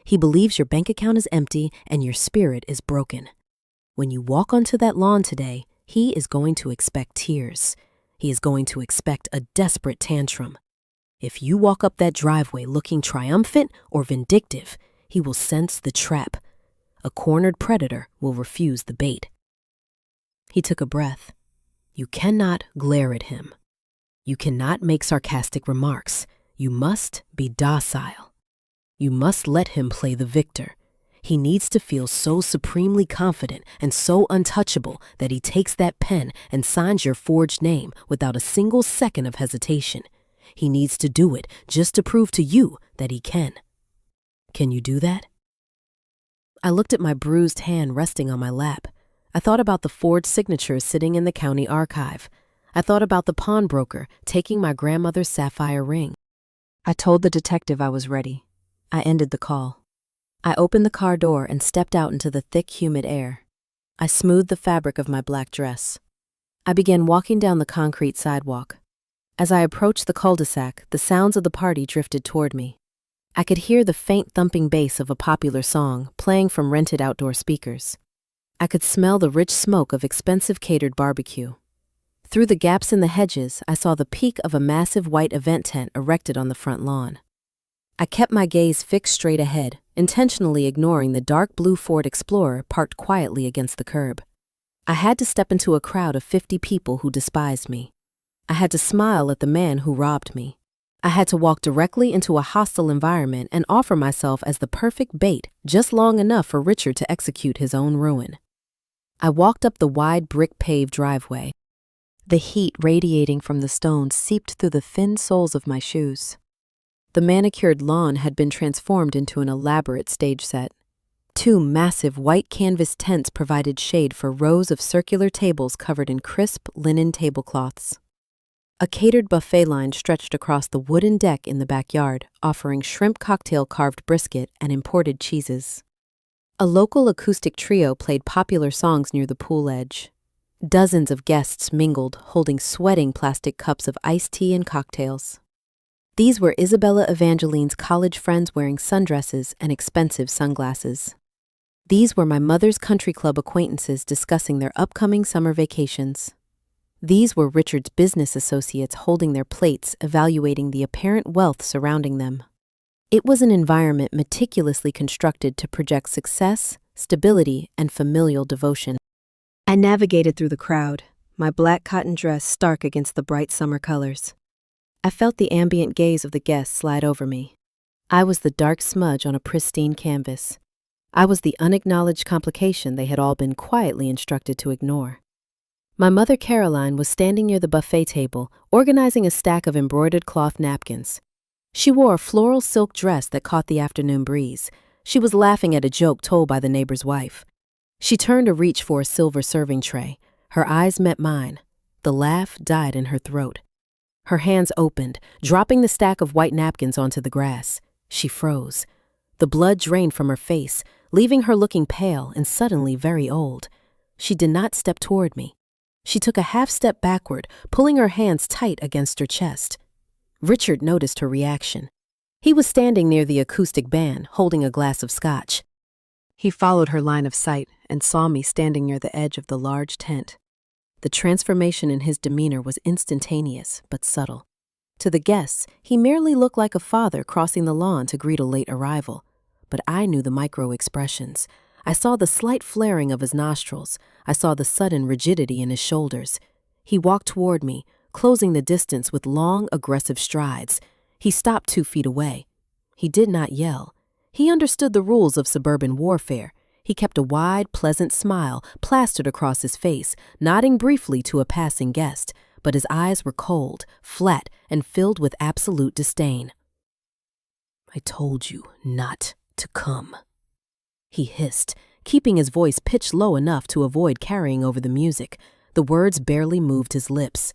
He believes your bank account is empty and your spirit is broken. When you walk onto that lawn today, he is going to expect tears. He is going to expect a desperate tantrum. If you walk up that driveway looking triumphant or vindictive, he will sense the trap. A cornered predator will refuse the bait." He took a breath. "You cannot glare at him. You cannot make sarcastic remarks. You must be docile. You must let him play the victor. He needs to feel so supremely confident and so untouchable that he takes that pen and signs your forged name without a single second of hesitation. He needs to do it just to prove to you that he can. Can you do that?" I looked at my bruised hand resting on my lap. I thought about the forged signatures sitting in the county archive. I thought about the pawnbroker taking my grandmother's sapphire ring. I told the detective I was ready. I ended the call. I opened the car door and stepped out into the thick, humid air. I smoothed the fabric of my black dress. I began walking down the concrete sidewalk. As I approached the cul-de-sac, the sounds of the party drifted toward me. I could hear the faint thumping bass of a popular song playing from rented outdoor speakers. I could smell the rich smoke of expensive catered barbecue. Through the gaps in the hedges, I saw the peak of a massive white event tent erected on the front lawn. I kept my gaze fixed straight ahead, intentionally ignoring the dark blue Ford Explorer parked quietly against the curb. I had to step into a crowd of 50 people who despised me. I had to smile at the man who robbed me. I had to walk directly into a hostile environment and offer myself as the perfect bait, just long enough for Richard to execute his own ruin. I walked up the wide brick-paved driveway. The heat radiating from the stones seeped through the thin soles of my shoes. The manicured lawn had been transformed into an elaborate stage set. 2 massive white canvas tents provided shade for rows of circular tables covered in crisp linen tablecloths. A catered buffet line stretched across the wooden deck in the backyard, offering shrimp cocktail-carved brisket and imported cheeses. A local acoustic trio played popular songs near the pool edge. Dozens of guests mingled, holding sweating plastic cups of iced tea and cocktails. These were Isabella Evangeline's college friends wearing sundresses and expensive sunglasses. These were my mother's country club acquaintances discussing their upcoming summer vacations. These were Richard's business associates holding their plates, evaluating the apparent wealth surrounding them. It was an environment meticulously constructed to project success, stability, and familial devotion. I navigated through the crowd, my black cotton dress stark against the bright summer colors. I felt the ambient gaze of the guests slide over me. I was the dark smudge on a pristine canvas. I was the unacknowledged complication they had all been quietly instructed to ignore. My mother Caroline was standing near the buffet table, organizing a stack of embroidered cloth napkins. She wore a floral silk dress that caught the afternoon breeze. She was laughing at a joke told by the neighbor's wife. She turned to reach for a silver serving tray. Her eyes met mine. The laugh died in her throat. Her hands opened, dropping the stack of white napkins onto the grass. She froze. The blood drained from her face, leaving her looking pale and suddenly very old. She did not step toward me. She took a half step backward, pulling her hands tight against her chest. Richard noticed her reaction. He was standing near the acoustic band, holding a glass of scotch. He followed her line of sight and saw me standing near the edge of the large tent. The transformation in his demeanor was instantaneous, but subtle. To the guests, he merely looked like a father crossing the lawn to greet a late arrival. But I knew the micro-expressions. I saw the slight flaring of his nostrils. I saw the sudden rigidity in his shoulders. He walked toward me, closing the distance with long, aggressive strides. He stopped 2 feet away. He did not yell. He understood the rules of suburban warfare. He kept a wide, pleasant smile plastered across his face, nodding briefly to a passing guest, but his eyes were cold, flat, and filled with absolute disdain. "I told you not to come," he hissed, keeping his voice pitched low enough to avoid carrying over the music. The words barely moved his lips.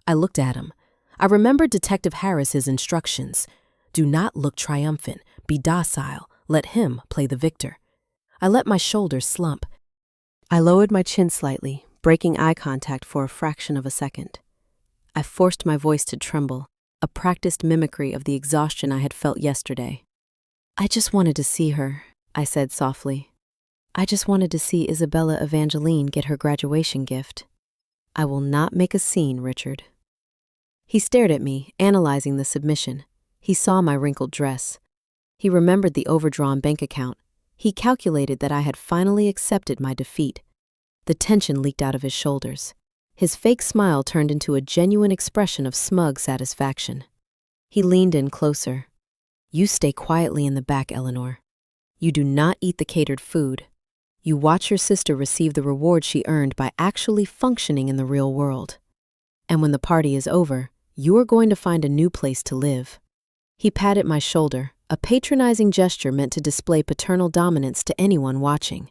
I looked at him. I remembered Detective Harris's instructions. Do not look triumphant. Be docile. Let him play the victor. I let my shoulders slump. I lowered my chin slightly, breaking eye contact for a fraction of a second. I forced my voice to tremble, a practiced mimicry of the exhaustion I had felt yesterday. "I just wanted to see her," I said softly. "I just wanted to see Isabella Evangeline get her graduation gift. I will not make a scene, Richard." He stared at me, analyzing the submission. He saw my wrinkled dress. He remembered the overdrawn bank account. He calculated that I had finally accepted my defeat. The tension leaked out of his shoulders. His fake smile turned into a genuine expression of smug satisfaction. He leaned in closer. "You stay quietly in the back, Eleanor. You do not eat the catered food. You watch your sister receive the reward she earned by actually functioning in the real world. And when the party is over, you are going to find a new place to live." He patted my shoulder, a patronizing gesture meant to display paternal dominance to anyone watching.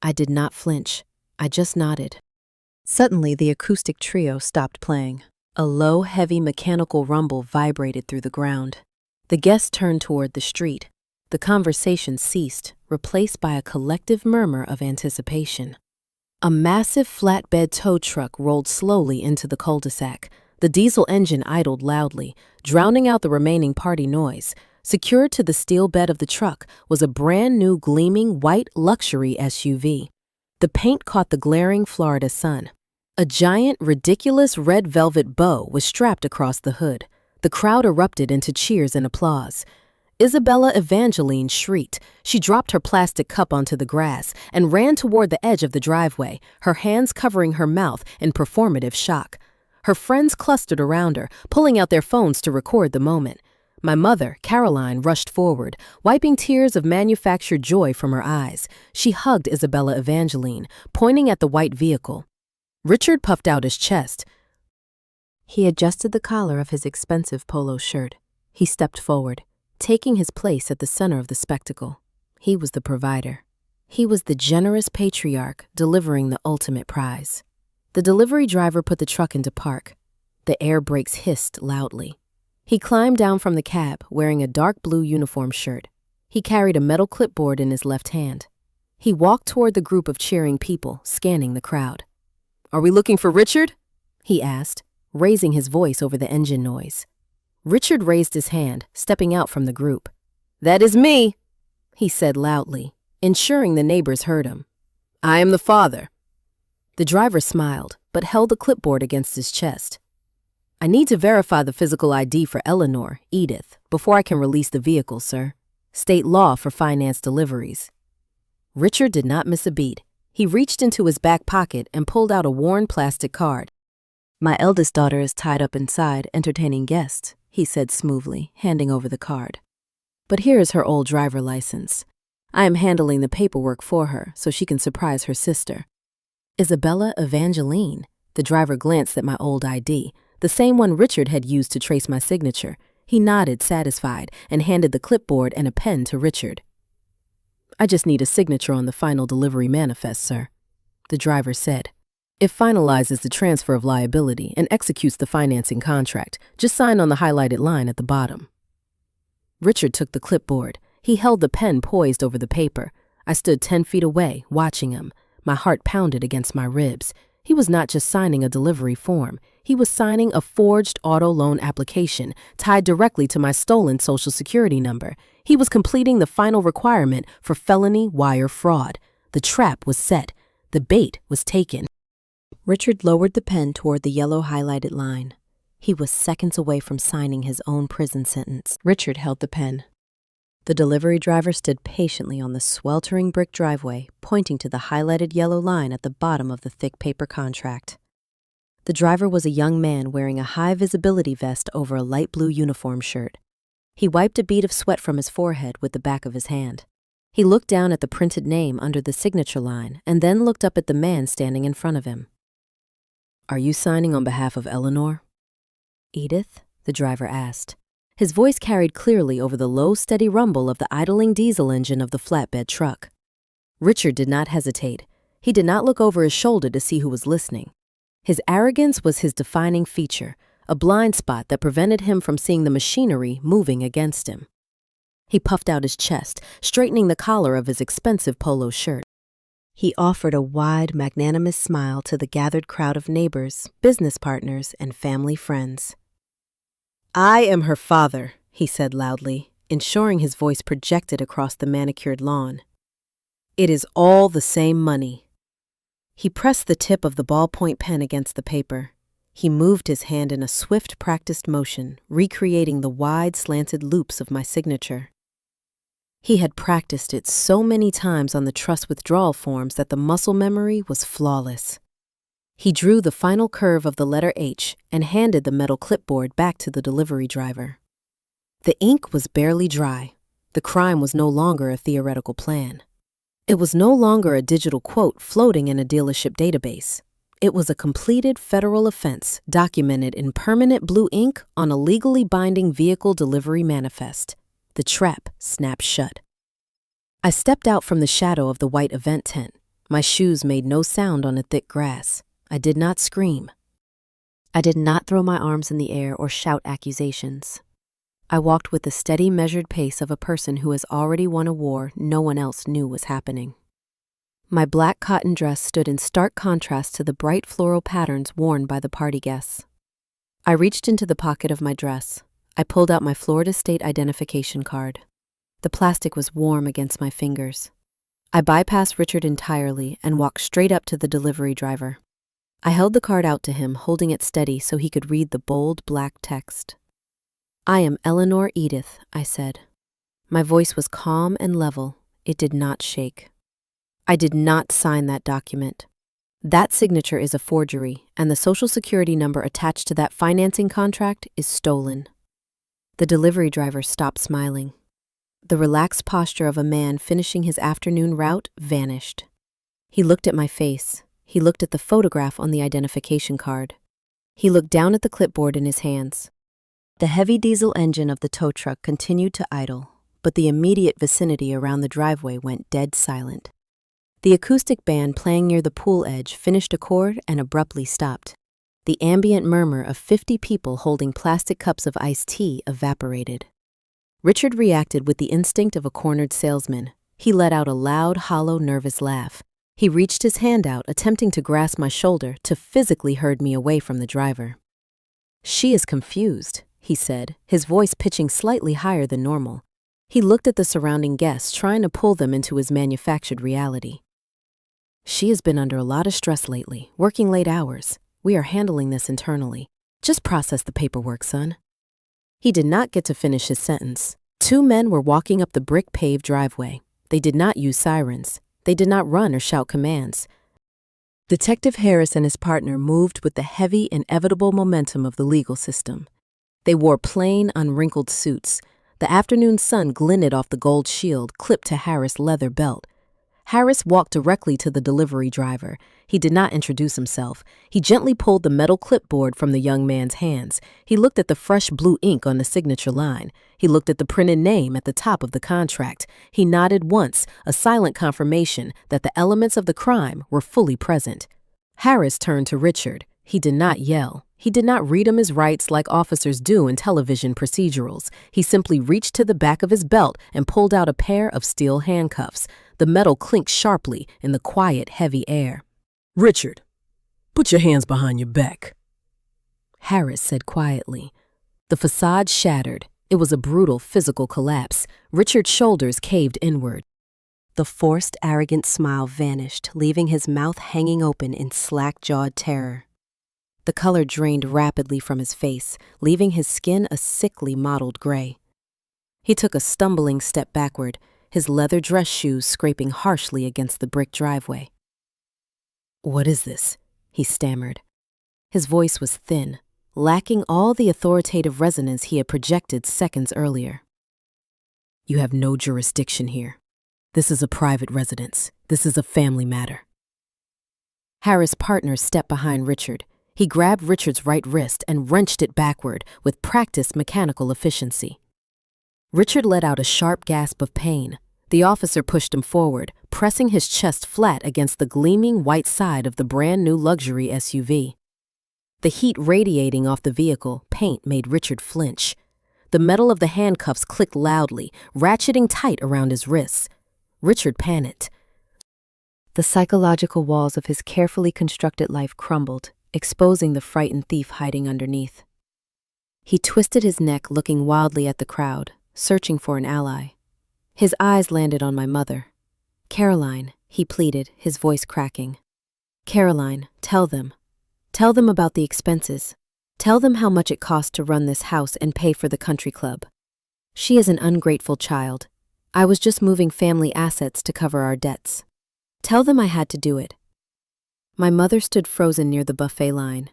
I did not flinch. I just nodded. Suddenly, the acoustic trio stopped playing. A low, heavy mechanical rumble vibrated through the ground. The guests turned toward the street. The conversation ceased, replaced by a collective murmur of anticipation. A massive flatbed tow truck rolled slowly into the cul-de-sac. The diesel engine idled loudly, drowning out the remaining party noise. Secured to the steel bed of the truck was a brand-new gleaming white luxury SUV. The paint caught the glaring Florida sun. A giant, ridiculous red velvet bow was strapped across the hood. The crowd erupted into cheers and applause. Isabella Evangeline shrieked. She dropped her plastic cup onto the grass and ran toward the edge of the driveway, her hands covering her mouth in performative shock. Her friends clustered around her, pulling out their phones to record the moment. My mother, Caroline, rushed forward, wiping tears of manufactured joy from her eyes. She hugged Isabella Evangeline, pointing at the white vehicle. Richard puffed out his chest. He adjusted the collar of his expensive polo shirt. He stepped forward, taking his place at the center of the spectacle. He was the provider. He was the generous patriarch delivering the ultimate prize. The delivery driver put the truck into park. The air brakes hissed loudly. He climbed down from the cab, wearing a dark blue uniform shirt. He carried a metal clipboard in his left hand. He walked toward the group of cheering people, scanning the crowd. "Are we looking for Richard?" he asked, raising his voice over the engine noise. Richard raised his hand, stepping out from the group. "That is me," he said loudly, ensuring the neighbors heard him. "I am the father." The driver smiled, but held the clipboard against his chest. "I need to verify the physical ID for Eleanor, Edith, before I can release the vehicle, sir. State law for finance deliveries." Richard did not miss a beat. He reached into his back pocket and pulled out a worn plastic card. "My eldest daughter is tied up inside, entertaining guests," he said smoothly, handing over the card. "But here is her old driver license. I am handling the paperwork for her so she can surprise her sister. Isabella Evangeline." The driver glanced at my old ID, the same one Richard had used to trace my signature. He nodded, satisfied, and handed the clipboard and a pen to Richard. "I just need a signature on the final delivery manifest, sir," the driver said. "It finalizes the transfer of liability and executes the financing contract. Just sign on the highlighted line at the bottom." Richard took the clipboard. He held the pen poised over the paper. I stood 10 feet away, watching him. My heart pounded against my ribs. He was not just signing a delivery form. He was signing a forged auto loan application tied directly to my stolen Social Security number. He was completing the final requirement for felony wire fraud. The trap was set. The bait was taken. Richard lowered the pen toward the yellow highlighted line. He was seconds away from signing his own prison sentence. Richard held the pen. The delivery driver stood patiently on the sweltering brick driveway, pointing to the highlighted yellow line at the bottom of the thick paper contract. The driver was a young man wearing a high-visibility vest over a light blue uniform shirt. He wiped a bead of sweat from his forehead with the back of his hand. He looked down at the printed name under the signature line and then looked up at the man standing in front of him. "Are you signing on behalf of Eleanor?" "Edith?" the driver asked. His voice carried clearly over the low, steady rumble of the idling diesel engine of the flatbed truck. Richard did not hesitate. He did not look over his shoulder to see who was listening. His arrogance was his defining feature, a blind spot that prevented him from seeing the machinery moving against him. He puffed out his chest, straightening the collar of his expensive polo shirt. He offered a wide, magnanimous smile to the gathered crowd of neighbors, business partners, and family friends. "I am her father," he said loudly, ensuring his voice projected across the manicured lawn. "It is all the same money." He pressed the tip of the ballpoint pen against the paper. He moved his hand in a swift, practiced motion, recreating the wide, slanted loops of my signature. He had practiced it so many times on the trust withdrawal forms that the muscle memory was flawless. He drew the final curve of the letter H and handed the metal clipboard back to the delivery driver. The ink was barely dry. The crime was no longer a theoretical plan. It was no longer a digital quote floating in a dealership database. It was a completed federal offense documented in permanent blue ink on a legally binding vehicle delivery manifest. The trap snapped shut. I stepped out from the shadow of the white event tent. My shoes made no sound on the thick grass. I did not scream. I did not throw my arms in the air or shout accusations. I walked with the steady, measured pace of a person who has already won a war no one else knew was happening. My black cotton dress stood in stark contrast to the bright floral patterns worn by the party guests. I reached into the pocket of my dress. I pulled out my Florida State identification card. The plastic was warm against my fingers. I bypassed Richard entirely and walked straight up to the delivery driver. I held the card out to him, holding it steady so he could read the bold black text. "I am Eleanor Edith," I said. My voice was calm and level. It did not shake. "I did not sign that document. That signature is a forgery, and the Social Security number attached to that financing contract is stolen." The delivery driver stopped smiling. The relaxed posture of a man finishing his afternoon route vanished. He looked at my face. He looked at the photograph on the identification card. He looked down at the clipboard in his hands. The heavy diesel engine of the tow truck continued to idle, but the immediate vicinity around the driveway went dead silent. The acoustic band playing near the pool edge finished a chord and abruptly stopped. The ambient murmur of 50 people holding plastic cups of iced tea evaporated. Richard reacted with the instinct of a cornered salesman. He let out a loud, hollow, nervous laugh. He reached his hand out, attempting to grasp my shoulder to physically herd me away from the driver. "She is confused," he said, his voice pitching slightly higher than normal. He looked at the surrounding guests, trying to pull them into his manufactured reality. "She has been under a lot of stress lately, working late hours. We are handling this internally. Just process the paperwork, son." He did not get to finish his sentence. 2 men were walking up the brick-paved driveway. They did not use sirens. They did not run or shout commands. Detective Harris and his partner moved with the heavy, inevitable momentum of the legal system. They wore plain, unwrinkled suits. The afternoon sun glinted off the gold shield clipped to Harris' leather belt. Harris walked directly to the delivery driver. He did not introduce himself. He gently pulled the metal clipboard from the young man's hands. He looked at the fresh blue ink on the signature line. He looked at the printed name at the top of the contract. He nodded once, a silent confirmation that the elements of the crime were fully present. Harris turned to Richard. He did not yell. He did not read him his rights like officers do in television procedurals. He simply reached to the back of his belt and pulled out a pair of steel handcuffs. The metal clinked sharply in the quiet, heavy air. "Richard, put your hands behind your back," Harris said quietly. The facade shattered. It was a brutal physical collapse. Richard's shoulders caved inward. The forced, arrogant smile vanished, leaving his mouth hanging open in slack-jawed terror. The color drained rapidly from his face, leaving his skin a sickly mottled gray. He took a stumbling step backward, his leather dress shoes scraping harshly against the brick driveway. "What is this?" he stammered. His voice was thin, lacking all the authoritative resonance he had projected seconds earlier. "You have no jurisdiction here. This is a private residence. This is a family matter." Harris' partner stepped behind Richard. He grabbed Richard's right wrist and wrenched it backward with practiced mechanical efficiency. Richard let out a sharp gasp of pain. The officer pushed him forward, pressing his chest flat against the gleaming white side of the brand-new luxury SUV. The heat radiating off the vehicle paint made Richard flinch. The metal of the handcuffs clicked loudly, ratcheting tight around his wrists. Richard panicked. The psychological walls of his carefully constructed life crumbled, exposing the frightened thief hiding underneath. He twisted his neck, looking wildly at the crowd, searching for an ally. His eyes landed on my mother. "Caroline," he pleaded, his voice cracking. "Caroline, tell them. Tell them about the expenses. Tell them how much it cost to run this house and pay for the country club. She is an ungrateful child. I was just moving family assets to cover our debts. Tell them I had to do it." My mother stood frozen near the buffet line.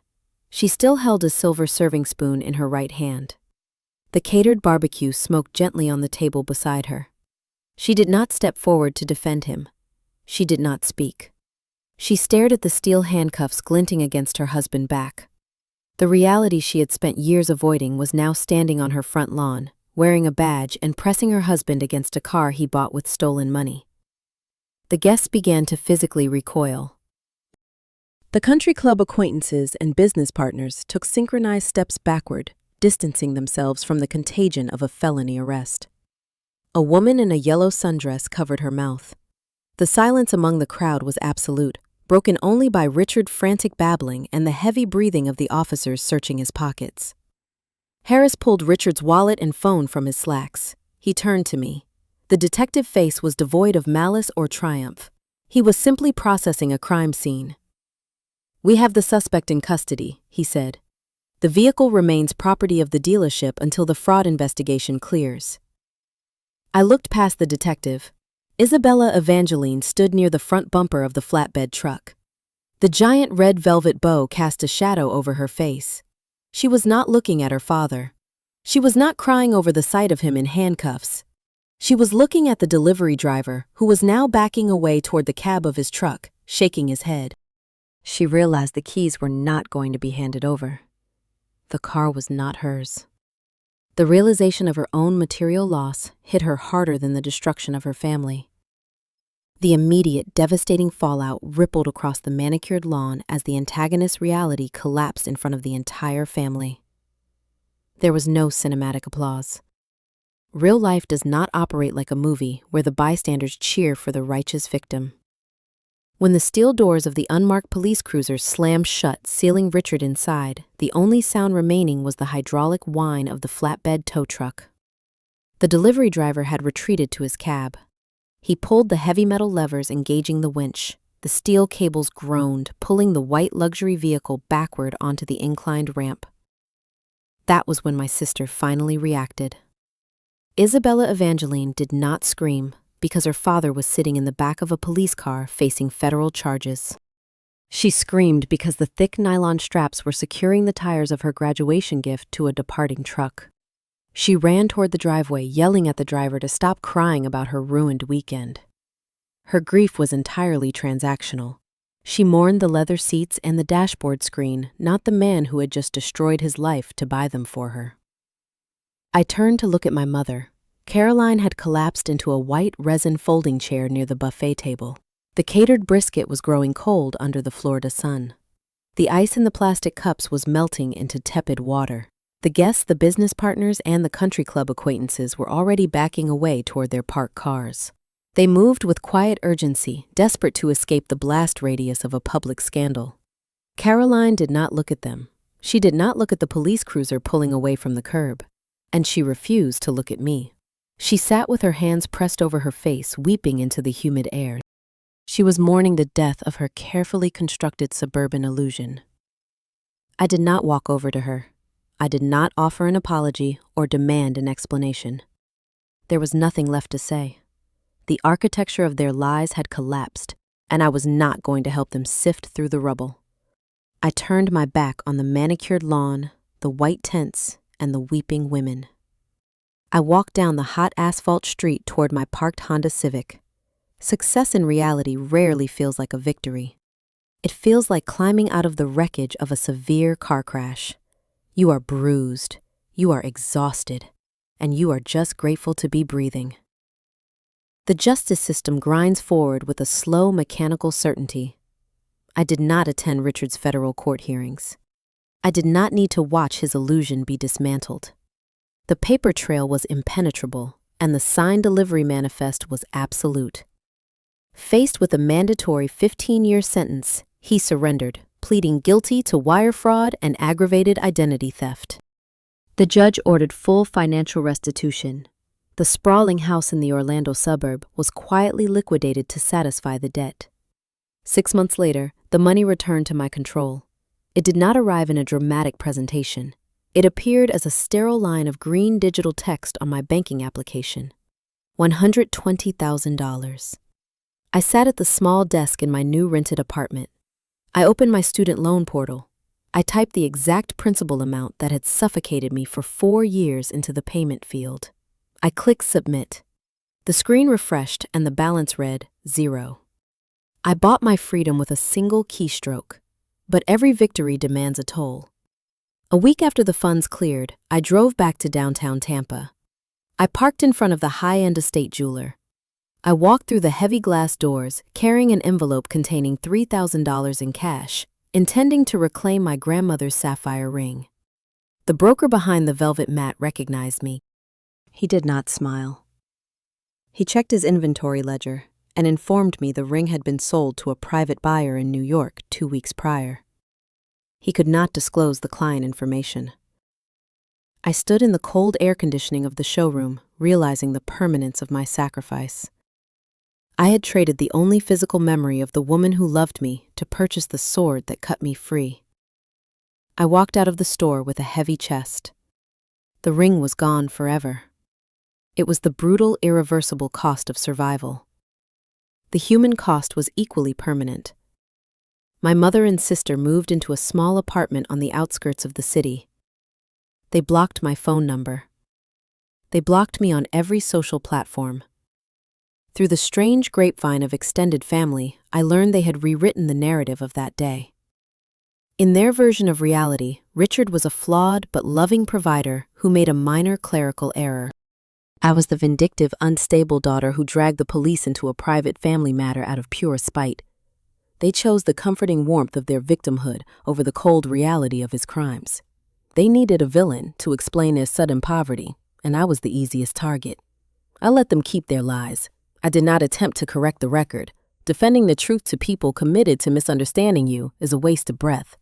She still held a silver serving spoon in her right hand. The catered barbecue smoked gently on the table beside her. She did not step forward to defend him. She did not speak. She stared at the steel handcuffs glinting against her husband's back. The reality she had spent years avoiding was now standing on her front lawn, wearing a badge and pressing her husband against a car he bought with stolen money. The guests began to physically recoil. The country club acquaintances and business partners took synchronized steps backward, distancing themselves from the contagion of a felony arrest. A woman in a yellow sundress covered her mouth. The silence among the crowd was absolute, broken only by Richard's frantic babbling and the heavy breathing of the officers searching his pockets. Harris pulled Richard's wallet and phone from his slacks. He turned to me. The detective face was devoid of malice or triumph. He was simply processing a crime scene. "We have the suspect in custody," he said. "The vehicle remains property of the dealership until the fraud investigation clears." I looked past the detective. Isabella Evangeline stood near the front bumper of the flatbed truck. The giant red velvet bow cast a shadow over her face. She was not looking at her father. She was not crying over the sight of him in handcuffs. She was looking at the delivery driver, who was now backing away toward the cab of his truck, shaking his head. She realized the keys were not going to be handed over. The car was not hers. The realization of her own material loss hit her harder than the destruction of her family. The immediate, devastating fallout rippled across the manicured lawn as the antagonist's reality collapsed in front of the entire family. There was no cinematic applause. Real life does not operate like a movie where the bystanders cheer for the righteous victim. When the steel doors of the unmarked police cruiser slammed shut, sealing Richard inside, the only sound remaining was the hydraulic whine of the flatbed tow truck. The delivery driver had retreated to his cab. He pulled the heavy metal levers engaging the winch. The steel cables groaned, pulling the white luxury vehicle backward onto the inclined ramp. That was when my sister finally reacted. Isabella Evangeline did not scream because her father was sitting in the back of a police car facing federal charges. She screamed because the thick nylon straps were securing the tires of her graduation gift to a departing truck. She ran toward the driveway, yelling at the driver to stop crying about her ruined weekend. Her grief was entirely transactional. She mourned the leather seats and the dashboard screen, not the man who had just destroyed his life to buy them for her. I turned to look at my mother. Caroline had collapsed into a white resin folding chair near the buffet table. The catered brisket was growing cold under the Florida sun. The ice in the plastic cups was melting into tepid water. The guests, the business partners, and the country club acquaintances were already backing away toward their parked cars. They moved with quiet urgency, desperate to escape the blast radius of a public scandal. Caroline did not look at them. She did not look at the police cruiser pulling away from the curb. And she refused to look at me. She sat with her hands pressed over her face, weeping into the humid air. She was mourning the death of her carefully constructed suburban illusion. I did not walk over to her. I did not offer an apology or demand an explanation. There was nothing left to say. The architecture of their lies had collapsed, and I was not going to help them sift through the rubble. I turned my back on the manicured lawn, the white tents, and the weeping women. I walked down the hot asphalt street toward my parked Honda Civic. Success in reality rarely feels like a victory. It feels like climbing out of the wreckage of a severe car crash. You are bruised, you are exhausted, and you are just grateful to be breathing. The justice system grinds forward with a slow, mechanical certainty. I did not attend Richard's federal court hearings. I did not need to watch his illusion be dismantled. The paper trail was impenetrable, and the signed delivery manifest was absolute. Faced with a mandatory 15-year sentence, he surrendered, pleading guilty to wire fraud and aggravated identity theft. The judge ordered full financial restitution. The sprawling house in the Orlando suburb was quietly liquidated to satisfy the debt. 6 months later, the money returned to my control. It did not arrive in a dramatic presentation. It appeared as a sterile line of green digital text on my banking application. $120,000. I sat at the small desk in my new rented apartment. I opened my student loan portal. I typed the exact principal amount that had suffocated me for 4 years into the payment field. I clicked submit. The screen refreshed and the balance read 0. I bought my freedom with a single keystroke. But every victory demands a toll. A week after the funds cleared, I drove back to downtown Tampa. I parked in front of the high-end estate jeweler. I walked through the heavy glass doors, carrying an envelope containing $3,000 in cash, intending to reclaim my grandmother's sapphire ring. The broker behind the velvet mat recognized me. He did not smile. He checked his inventory ledger and informed me the ring had been sold to a private buyer in New York 2 weeks prior. He could not disclose the client information. I stood in the cold air conditioning of the showroom, realizing the permanence of my sacrifice. I had traded the only physical memory of the woman who loved me to purchase the sword that cut me free. I walked out of the store with a heavy chest. The ring was gone forever. It was the brutal, irreversible cost of survival. The human cost was equally permanent. My mother and sister moved into a small apartment on the outskirts of the city. They blocked my phone number. They blocked me on every social platform. Through the strange grapevine of extended family, I learned they had rewritten the narrative of that day. In their version of reality, Richard was a flawed but loving provider who made a minor clerical error. I was the vindictive, unstable daughter who dragged the police into a private family matter out of pure spite. They chose the comforting warmth of their victimhood over the cold reality of his crimes. They needed a villain to explain their sudden poverty, and I was the easiest target. I let them keep their lies. I did not attempt to correct the record. Defending the truth to people committed to misunderstanding you is a waste of breath.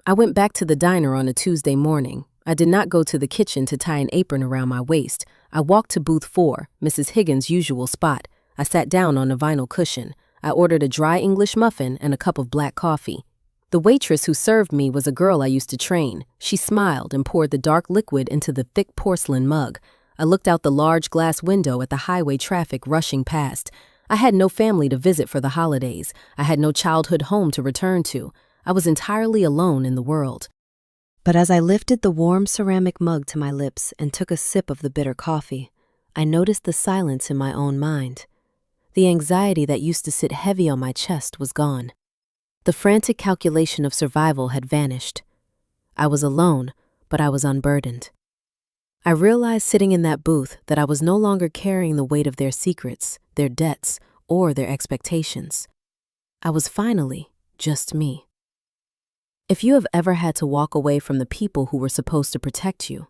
I went back to the diner on a Tuesday morning. I did not go to the kitchen to tie an apron around my waist. I walked to booth 4, Mrs. Higgins' usual spot. I sat down on a vinyl cushion. I ordered a dry English muffin and a cup of black coffee. The waitress who served me was a girl I used to train. She smiled and poured the dark liquid into the thick porcelain mug. I looked out the large glass window at the highway traffic rushing past. I had no family to visit for the holidays. I had no childhood home to return to. I was entirely alone in the world. But as I lifted the warm ceramic mug to my lips and took a sip of the bitter coffee, I noticed the silence in my own mind. The anxiety that used to sit heavy on my chest was gone. The frantic calculation of survival had vanished. I was alone, but I was unburdened. I realized sitting in that booth that I was no longer carrying the weight of their secrets, their debts, or their expectations. I was finally just me. If you have ever had to walk away from the people who were supposed to protect you,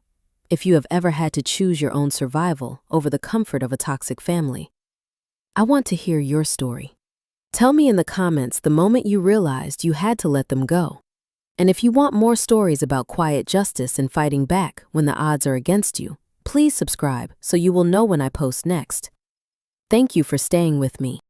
if you have ever had to choose your own survival over the comfort of a toxic family, I want to hear your story. Tell me in the comments the moment you realized you had to let them go. And if you want more stories about quiet justice and fighting back when the odds are against you, please subscribe so you will know when I post next. Thank you for staying with me.